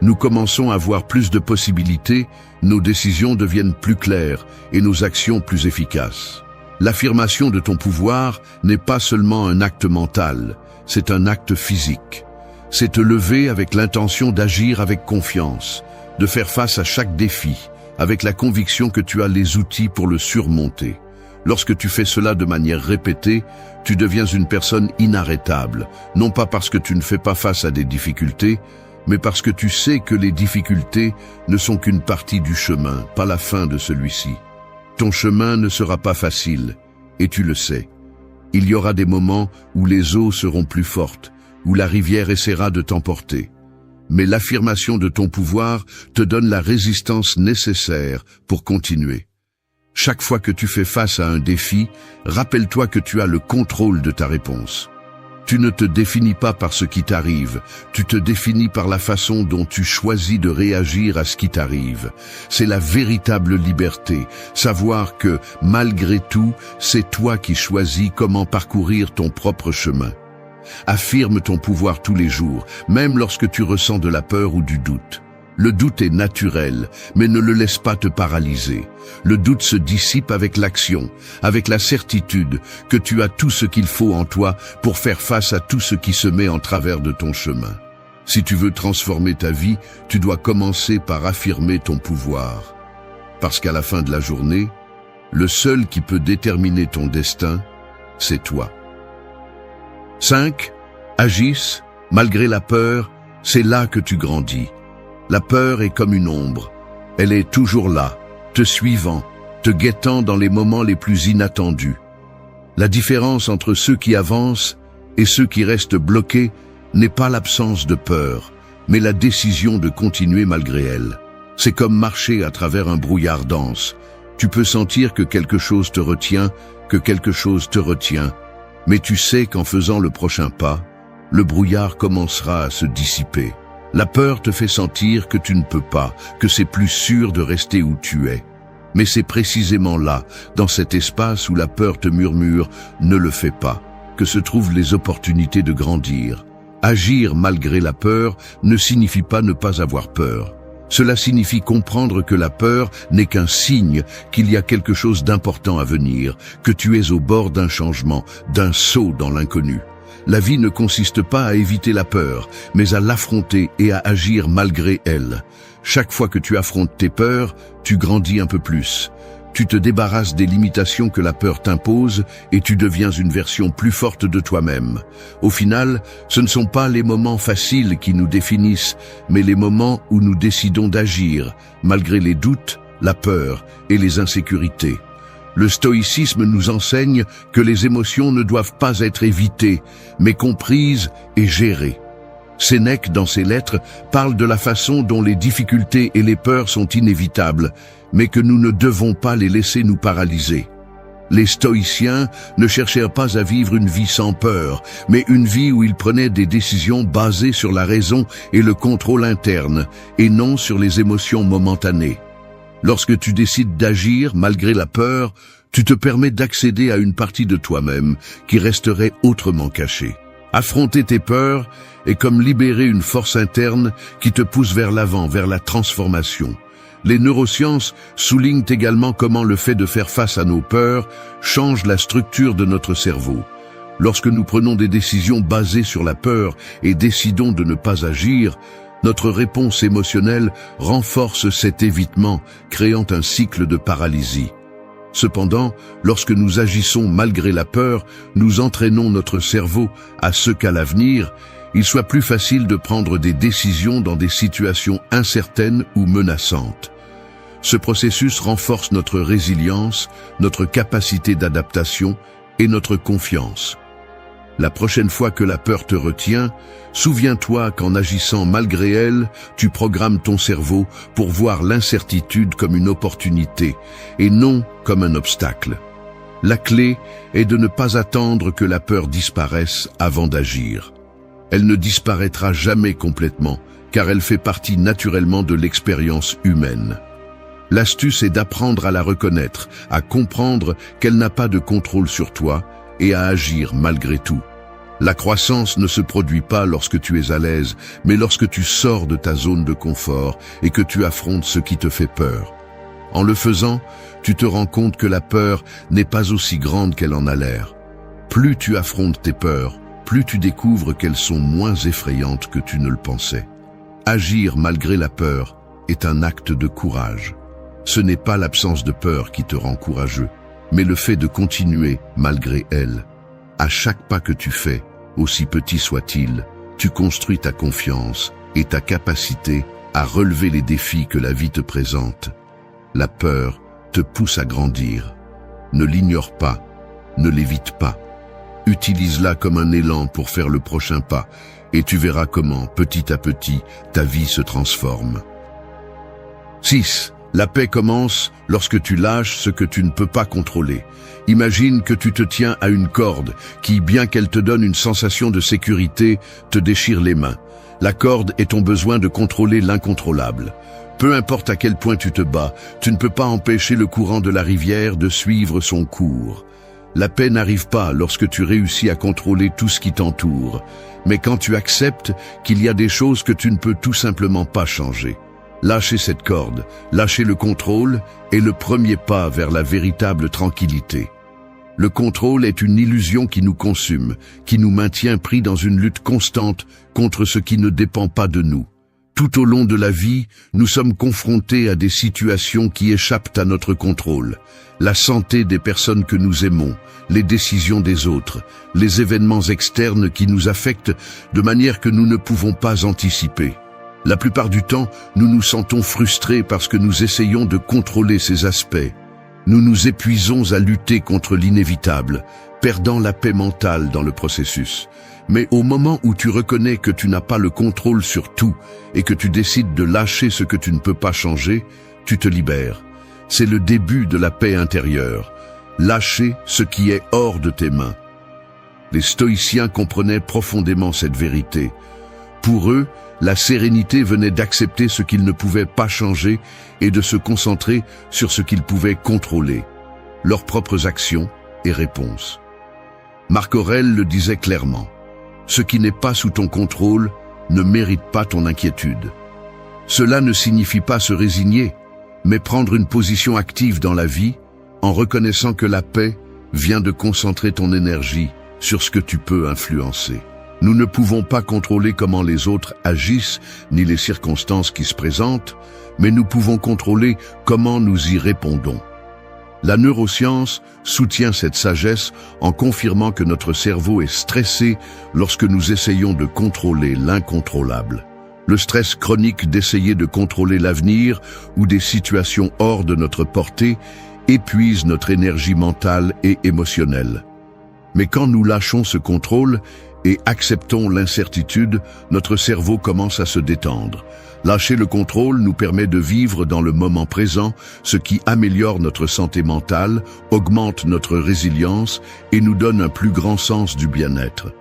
Nous commençons à voir plus de possibilités, nos décisions deviennent plus claires et nos actions plus efficaces. L'affirmation de ton pouvoir n'est pas seulement un acte mental, c'est un acte physique. C'est te lever avec l'intention d'agir avec confiance, de faire face à chaque défi, avec la conviction que tu as les outils pour le surmonter. Lorsque tu fais cela de manière répétée, tu deviens une personne inarrêtable, non pas parce que tu ne fais pas face à des difficultés, mais parce que tu sais que les difficultés ne sont qu'une partie du chemin, pas la fin de celui-ci. Ton chemin ne sera pas facile, et tu le sais. Il y aura des moments où les eaux seront plus fortes, où la rivière essaiera de t'emporter. Mais l'affirmation de ton pouvoir te donne la résistance nécessaire pour continuer. Chaque fois que tu fais face à un défi, rappelle-toi que tu as le contrôle de ta réponse. Tu ne te définis pas par ce qui t'arrive, tu te définis par la façon dont tu choisis de réagir à ce qui t'arrive. C'est la véritable liberté, savoir que, malgré tout, c'est toi qui choisis comment parcourir ton propre chemin. Affirme ton pouvoir tous les jours, même lorsque tu ressens de la peur ou du doute. Le doute est naturel, mais ne le laisse pas te paralyser. Le doute se dissipe avec l'action, avec la certitude que tu as tout ce qu'il faut en toi pour faire face à tout ce qui se met en travers de ton chemin. Si tu veux transformer ta vie, tu dois commencer par affirmer ton pouvoir. Parce qu'à la fin de la journée, le seul qui peut déterminer ton destin, c'est toi. 5. Agisse, malgré la peur, c'est là que tu grandis. La peur est comme une ombre. Elle est toujours là, te suivant, te guettant dans les moments les plus inattendus. La différence entre ceux qui avancent et ceux qui restent bloqués n'est pas l'absence de peur, mais la décision de continuer malgré elle. C'est comme marcher à travers un brouillard dense. Tu peux sentir que quelque chose te retient, que quelque chose te retient, mais tu sais qu'en faisant le prochain pas, le brouillard commencera à se dissiper. La peur te fait sentir que tu ne peux pas, que c'est plus sûr de rester où tu es. Mais c'est précisément là, dans cet espace où la peur te murmure « ne le fais pas », que se trouvent les opportunités de grandir. Agir malgré la peur ne signifie pas ne pas avoir peur. Cela signifie comprendre que la peur n'est qu'un signe qu'il y a quelque chose d'important à venir, que tu es au bord d'un changement, d'un saut dans l'inconnu. La vie ne consiste pas à éviter la peur, mais à l'affronter et à agir malgré elle. Chaque fois que tu affrontes tes peurs, tu grandis un peu plus. Tu te débarrasses des limitations que la peur t'impose et tu deviens une version plus forte de toi-même. Au final, ce ne sont pas les moments faciles qui nous définissent, mais les moments où nous décidons d'agir, malgré les doutes, la peur et les insécurités. Le stoïcisme nous enseigne que les émotions ne doivent pas être évitées, mais comprises et gérées. Sénèque, dans ses lettres, parle de la façon dont les difficultés et les peurs sont inévitables, mais que nous ne devons pas les laisser nous paralyser. Les stoïciens ne cherchèrent pas à vivre une vie sans peur, mais une vie où ils prenaient des décisions basées sur la raison et le contrôle interne, et non sur les émotions momentanées. Lorsque tu décides d'agir malgré la peur, tu te permets d'accéder à une partie de toi-même qui resterait autrement cachée. Affronter tes peurs est comme libérer une force interne qui te pousse vers l'avant, vers la transformation. Les neurosciences soulignent également comment le fait de faire face à nos peurs change la structure de notre cerveau. Lorsque nous prenons des décisions basées sur la peur et décidons de ne pas agir, notre réponse émotionnelle renforce cet évitement, créant un cycle de paralysie. Cependant, lorsque nous agissons malgré la peur, nous entraînons notre cerveau à ce qu'à l'avenir, il soit plus facile de prendre des décisions dans des situations incertaines ou menaçantes. Ce processus renforce notre résilience, notre capacité d'adaptation et notre confiance. La prochaine fois que la peur te retient, souviens-toi qu'en agissant malgré elle, tu programmes ton cerveau pour voir l'incertitude comme une opportunité et non comme un obstacle. La clé est de ne pas attendre que la peur disparaisse avant d'agir. Elle ne disparaîtra jamais complètement, car elle fait partie naturellement de l'expérience humaine. L'astuce est d'apprendre à la reconnaître, à comprendre qu'elle n'a pas de contrôle sur toi, et à agir malgré tout. La croissance ne se produit pas lorsque tu es à l'aise, mais lorsque tu sors de ta zone de confort et que tu affrontes ce qui te fait peur. En le faisant, tu te rends compte que la peur n'est pas aussi grande qu'elle en a l'air. Plus tu affrontes tes peurs, plus tu découvres qu'elles sont moins effrayantes que tu ne le pensais. Agir malgré la peur est un acte de courage. Ce n'est pas l'absence de peur qui te rend courageux, mais le fait de continuer malgré elle. À chaque pas que tu fais, aussi petit soit-il, tu construis ta confiance et ta capacité à relever les défis que la vie te présente. La peur te pousse à grandir. Ne l'ignore pas, ne l'évite pas. Utilise-la comme un élan pour faire le prochain pas, et tu verras comment, petit à petit, ta vie se transforme. 6. La paix commence lorsque tu lâches ce que tu ne peux pas contrôler. Imagine que tu te tiens à une corde qui, bien qu'elle te donne une sensation de sécurité, te déchire les mains. La corde est ton besoin de contrôler l'incontrôlable. Peu importe à quel point tu te bats, tu ne peux pas empêcher le courant de la rivière de suivre son cours. La paix n'arrive pas lorsque tu réussis à contrôler tout ce qui t'entoure, mais quand tu acceptes qu'il y a des choses que tu ne peux tout simplement pas changer. Lâcher cette corde, lâcher le contrôle est le premier pas vers la véritable tranquillité. Le contrôle est une illusion qui nous consume, qui nous maintient pris dans une lutte constante contre ce qui ne dépend pas de nous. Tout au long de la vie, nous sommes confrontés à des situations qui échappent à notre contrôle. La santé des personnes que nous aimons, les décisions des autres, les événements externes qui nous affectent de manière que nous ne pouvons pas anticiper. La plupart du temps, nous nous sentons frustrés parce que nous essayons de contrôler ces aspects. Nous nous épuisons à lutter contre l'inévitable, perdant la paix mentale dans le processus. Mais au moment où tu reconnais que tu n'as pas le contrôle sur tout et que tu décides de lâcher ce que tu ne peux pas changer, tu te libères. C'est le début de la paix intérieure. Lâcher ce qui est hors de tes mains. Les stoïciens comprenaient profondément cette vérité. Pour eux, la sérénité venait d'accepter ce qu'ils ne pouvaient pas changer et de se concentrer sur ce qu'ils pouvaient contrôler, leurs propres actions et réponses. Marc Aurèle le disait clairement, « Ce qui n'est pas sous ton contrôle ne mérite pas ton inquiétude. » Cela ne signifie pas se résigner, mais prendre une position active dans la vie en reconnaissant que la paix vient de concentrer ton énergie sur ce que tu peux influencer. Nous ne pouvons pas contrôler comment les autres agissent, ni les circonstances qui se présentent, mais nous pouvons contrôler comment nous y répondons. La neuroscience soutient cette sagesse en confirmant que notre cerveau est stressé lorsque nous essayons de contrôler l'incontrôlable. Le stress chronique d'essayer de contrôler l'avenir ou des situations hors de notre portée épuise notre énergie mentale et émotionnelle. Mais quand nous lâchons ce contrôle et acceptons l'incertitude, notre cerveau commence à se détendre. Lâcher le contrôle nous permet de vivre dans le moment présent, ce qui améliore notre santé mentale, augmente notre résilience et nous donne un plus grand sens du bien-être.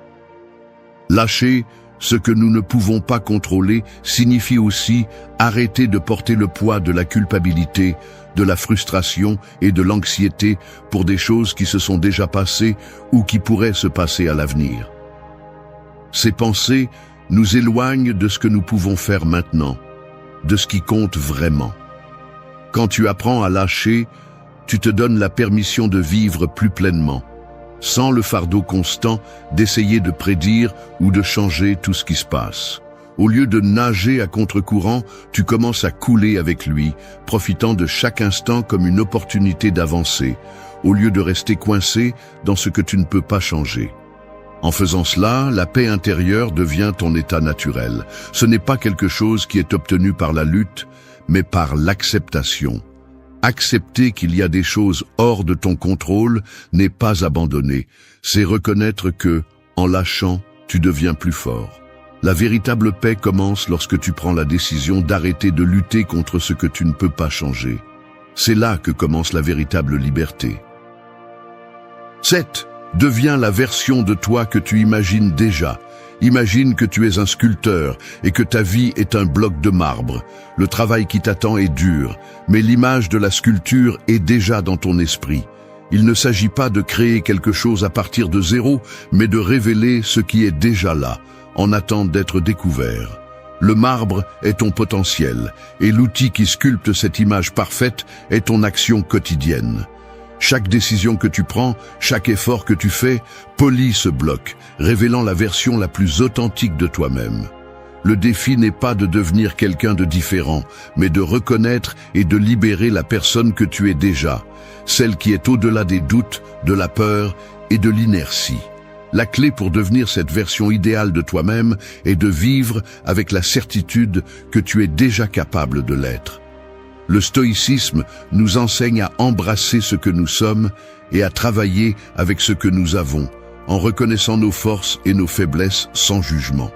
Lâcher ce que nous ne pouvons pas contrôler signifie aussi arrêter de porter le poids de la culpabilité, de la frustration et de l'anxiété pour des choses qui se sont déjà passées ou qui pourraient se passer à l'avenir. Ces pensées nous éloignent de ce que nous pouvons faire maintenant, de ce qui compte vraiment. Quand tu apprends à lâcher, tu te donnes la permission de vivre plus pleinement, sans le fardeau constant d'essayer de prédire ou de changer tout ce qui se passe. Au lieu de nager à contre-courant, tu commences à couler avec lui, profitant de chaque instant comme une opportunité d'avancer, au lieu de rester coincé dans ce que tu ne peux pas changer. En faisant cela, la paix intérieure devient ton état naturel. Ce n'est pas quelque chose qui est obtenu par la lutte, mais par l'acceptation. Accepter qu'il y a des choses hors de ton contrôle n'est pas abandonner. C'est reconnaître que, en lâchant, tu deviens plus fort. La véritable paix commence lorsque tu prends la décision d'arrêter de lutter contre ce que tu ne peux pas changer. C'est là que commence la véritable liberté. 7. Deviens la version de toi que tu imagines déjà. Imagine que tu es un sculpteur et que ta vie est un bloc de marbre. Le travail qui t'attend est dur, mais l'image de la sculpture est déjà dans ton esprit. Il ne s'agit pas de créer quelque chose à partir de zéro, mais de révéler ce qui est déjà là, en attente d'être découvert. Le marbre est ton potentiel, et l'outil qui sculpte cette image parfaite est ton action quotidienne. Chaque décision que tu prends, chaque effort que tu fais, polit ce bloc, révélant la version la plus authentique de toi-même. Le défi n'est pas de devenir quelqu'un de différent, mais de reconnaître et de libérer la personne que tu es déjà, celle qui est au-delà des doutes, de la peur et de l'inertie. La clé pour devenir cette version idéale de toi-même est de vivre avec la certitude que tu es déjà capable de l'être. Le stoïcisme nous enseigne à embrasser ce que nous sommes et à travailler avec ce que nous avons, en reconnaissant nos forces et nos faiblesses sans jugement.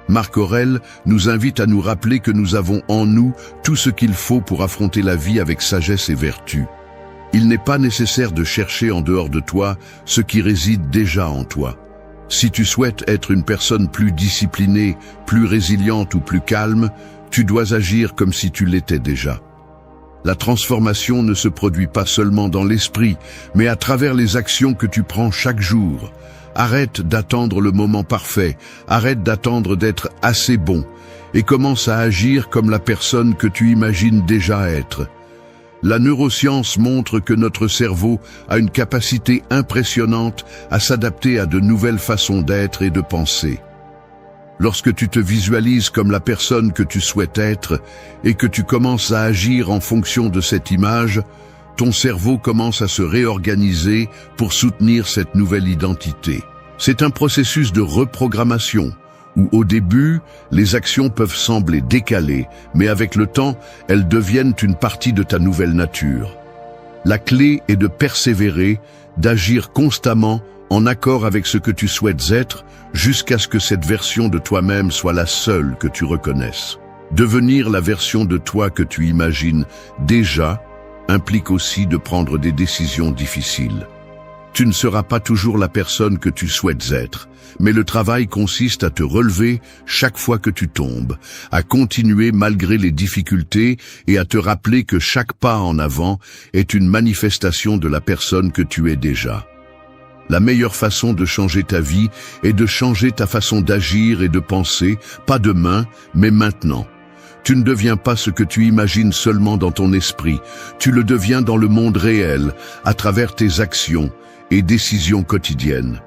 Marc Aurèle nous invite à nous rappeler que nous avons en nous tout ce qu'il faut pour affronter la vie avec sagesse et vertu. Il n'est pas nécessaire de chercher en dehors de toi ce qui réside déjà en toi. Si tu souhaites être une personne plus disciplinée, plus résiliente ou plus calme, tu dois agir comme si tu l'étais déjà. La transformation ne se produit pas seulement dans l'esprit, mais à travers les actions que tu prends chaque jour. Arrête d'attendre le moment parfait, arrête d'attendre d'être assez bon, et commence à agir comme la personne que tu imagines déjà être. La neuroscience montre que notre cerveau a une capacité impressionnante à s'adapter à de nouvelles façons d'être et de penser. Lorsque tu te visualises comme la personne que tu souhaites être et que tu commences à agir en fonction de cette image, ton cerveau commence à se réorganiser pour soutenir cette nouvelle identité. C'est un processus de reprogrammation où au début, les actions peuvent sembler décalées, mais avec le temps, elles deviennent une partie de ta nouvelle nature. La clé est de persévérer, d'agir constamment en accord avec ce que tu souhaites être, jusqu'à ce que cette version de toi-même soit la seule que tu reconnaisses. Devenir la version de toi que tu imagines déjà implique aussi de prendre des décisions difficiles. Tu ne seras pas toujours la personne que tu souhaites être, mais le travail consiste à te relever chaque fois que tu tombes, à continuer malgré les difficultés et à te rappeler que chaque pas en avant est une manifestation de la personne que tu es déjà. La meilleure façon de changer ta vie est de changer ta façon d'agir et de penser, pas demain, mais maintenant. Tu ne deviens pas ce que tu imagines seulement dans ton esprit, tu le deviens dans le monde réel, à travers tes actions et décisions quotidiennes.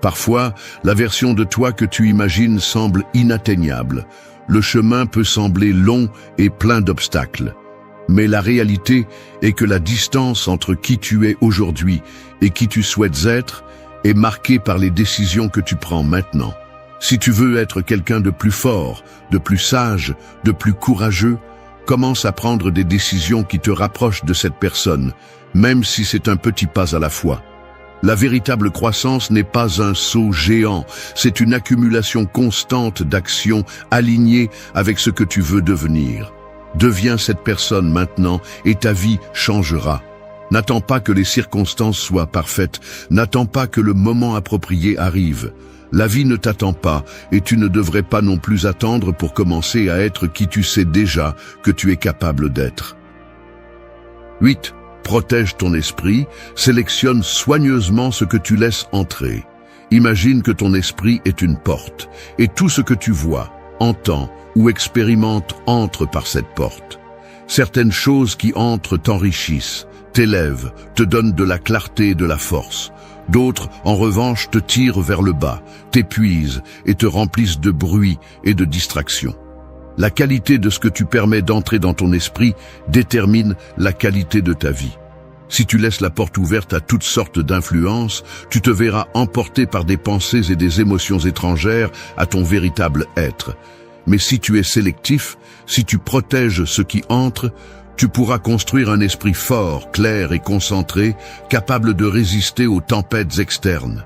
Parfois, la version de toi que tu imagines semble inatteignable. Le chemin peut sembler long et plein d'obstacles. Mais la réalité est que la distance entre qui tu es aujourd'hui et qui tu souhaites être est marquée par les décisions que tu prends maintenant. Si tu veux être quelqu'un de plus fort, de plus sage, de plus courageux, commence à prendre des décisions qui te rapprochent de cette personne, même si c'est un petit pas à la fois. La véritable croissance n'est pas un saut géant, c'est une accumulation constante d'actions alignées avec ce que tu veux devenir. Deviens cette personne maintenant et ta vie changera. N'attends pas que les circonstances soient parfaites, n'attends pas que le moment approprié arrive. La vie ne t'attend pas et tu ne devrais pas non plus attendre pour commencer à être qui tu sais déjà que tu es capable d'être. 8. Protège ton esprit, sélectionne soigneusement ce que tu laisses entrer. Imagine que ton esprit est une porte, et tout ce que tu vois, entends ou expérimente entre par cette porte. Certaines choses qui entrent t'enrichissent, t'élèvent, te donnent de la clarté et de la force. D'autres, en revanche, te tirent vers le bas, t'épuisent et te remplissent de bruit et de distractions. La qualité de ce que tu permets d'entrer dans ton esprit détermine la qualité de ta vie. Si tu laisses la porte ouverte à toutes sortes d'influences, tu te verras emporté par des pensées et des émotions étrangères à ton véritable être. Mais si tu es sélectif, si tu protèges ce qui entre, tu pourras construire un esprit fort, clair et concentré, capable de résister aux tempêtes externes.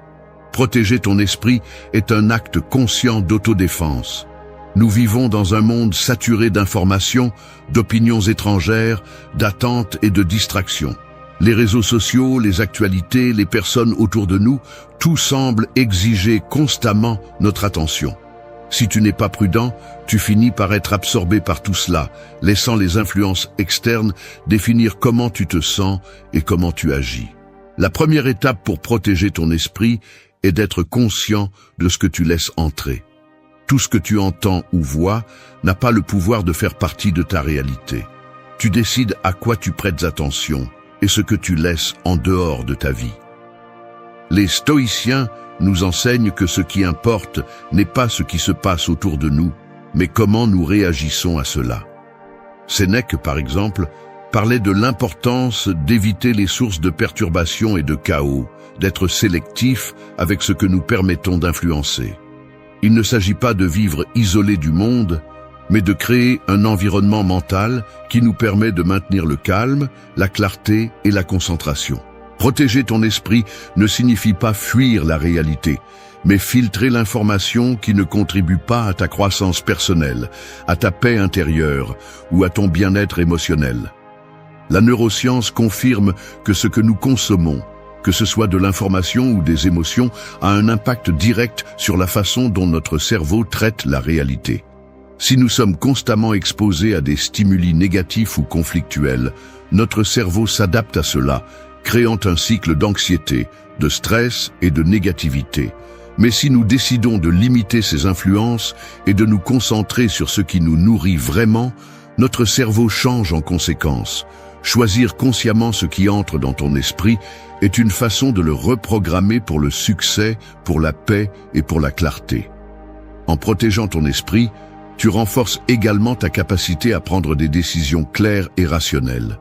Protéger ton esprit est un acte conscient d'autodéfense. Nous vivons dans un monde saturé d'informations, d'opinions étrangères, d'attentes et de distractions. Les réseaux sociaux, les actualités, les personnes autour de nous, tout semble exiger constamment notre attention. Si tu n'es pas prudent, tu finis par être absorbé par tout cela, laissant les influences externes définir comment tu te sens et comment tu agis. La première étape pour protéger ton esprit est d'être conscient de ce que tu laisses entrer. Tout ce que tu entends ou vois n'a pas le pouvoir de faire partie de ta réalité. Tu décides à quoi tu prêtes attention et ce que tu laisses en dehors de ta vie. Les stoïciens nous enseignent que ce qui importe n'est pas ce qui se passe autour de nous, mais comment nous réagissons à cela. Sénèque, par exemple, parlait de l'importance d'éviter les sources de perturbation et de chaos, d'être sélectif avec ce que nous permettons d'influencer. Il ne s'agit pas de vivre isolé du monde, mais de créer un environnement mental qui nous permet de maintenir le calme, la clarté et la concentration. Protéger ton esprit ne signifie pas fuir la réalité, mais filtrer l'information qui ne contribue pas à ta croissance personnelle, à ta paix intérieure ou à ton bien-être émotionnel. La neuroscience confirme que ce que nous consommons, que ce soit de l'information ou des émotions, a un impact direct sur la façon dont notre cerveau traite la réalité. Si nous sommes constamment exposés à des stimuli négatifs ou conflictuels, notre cerveau s'adapte à cela, créant un cycle d'anxiété, de stress et de négativité. Mais si nous décidons de limiter ces influences et de nous concentrer sur ce qui nous nourrit vraiment, notre cerveau change en conséquence. Choisir consciemment ce qui entre dans ton esprit est une façon de le reprogrammer pour le succès, pour la paix et pour la clarté. En protégeant ton esprit, tu renforces également ta capacité à prendre des décisions claires et rationnelles.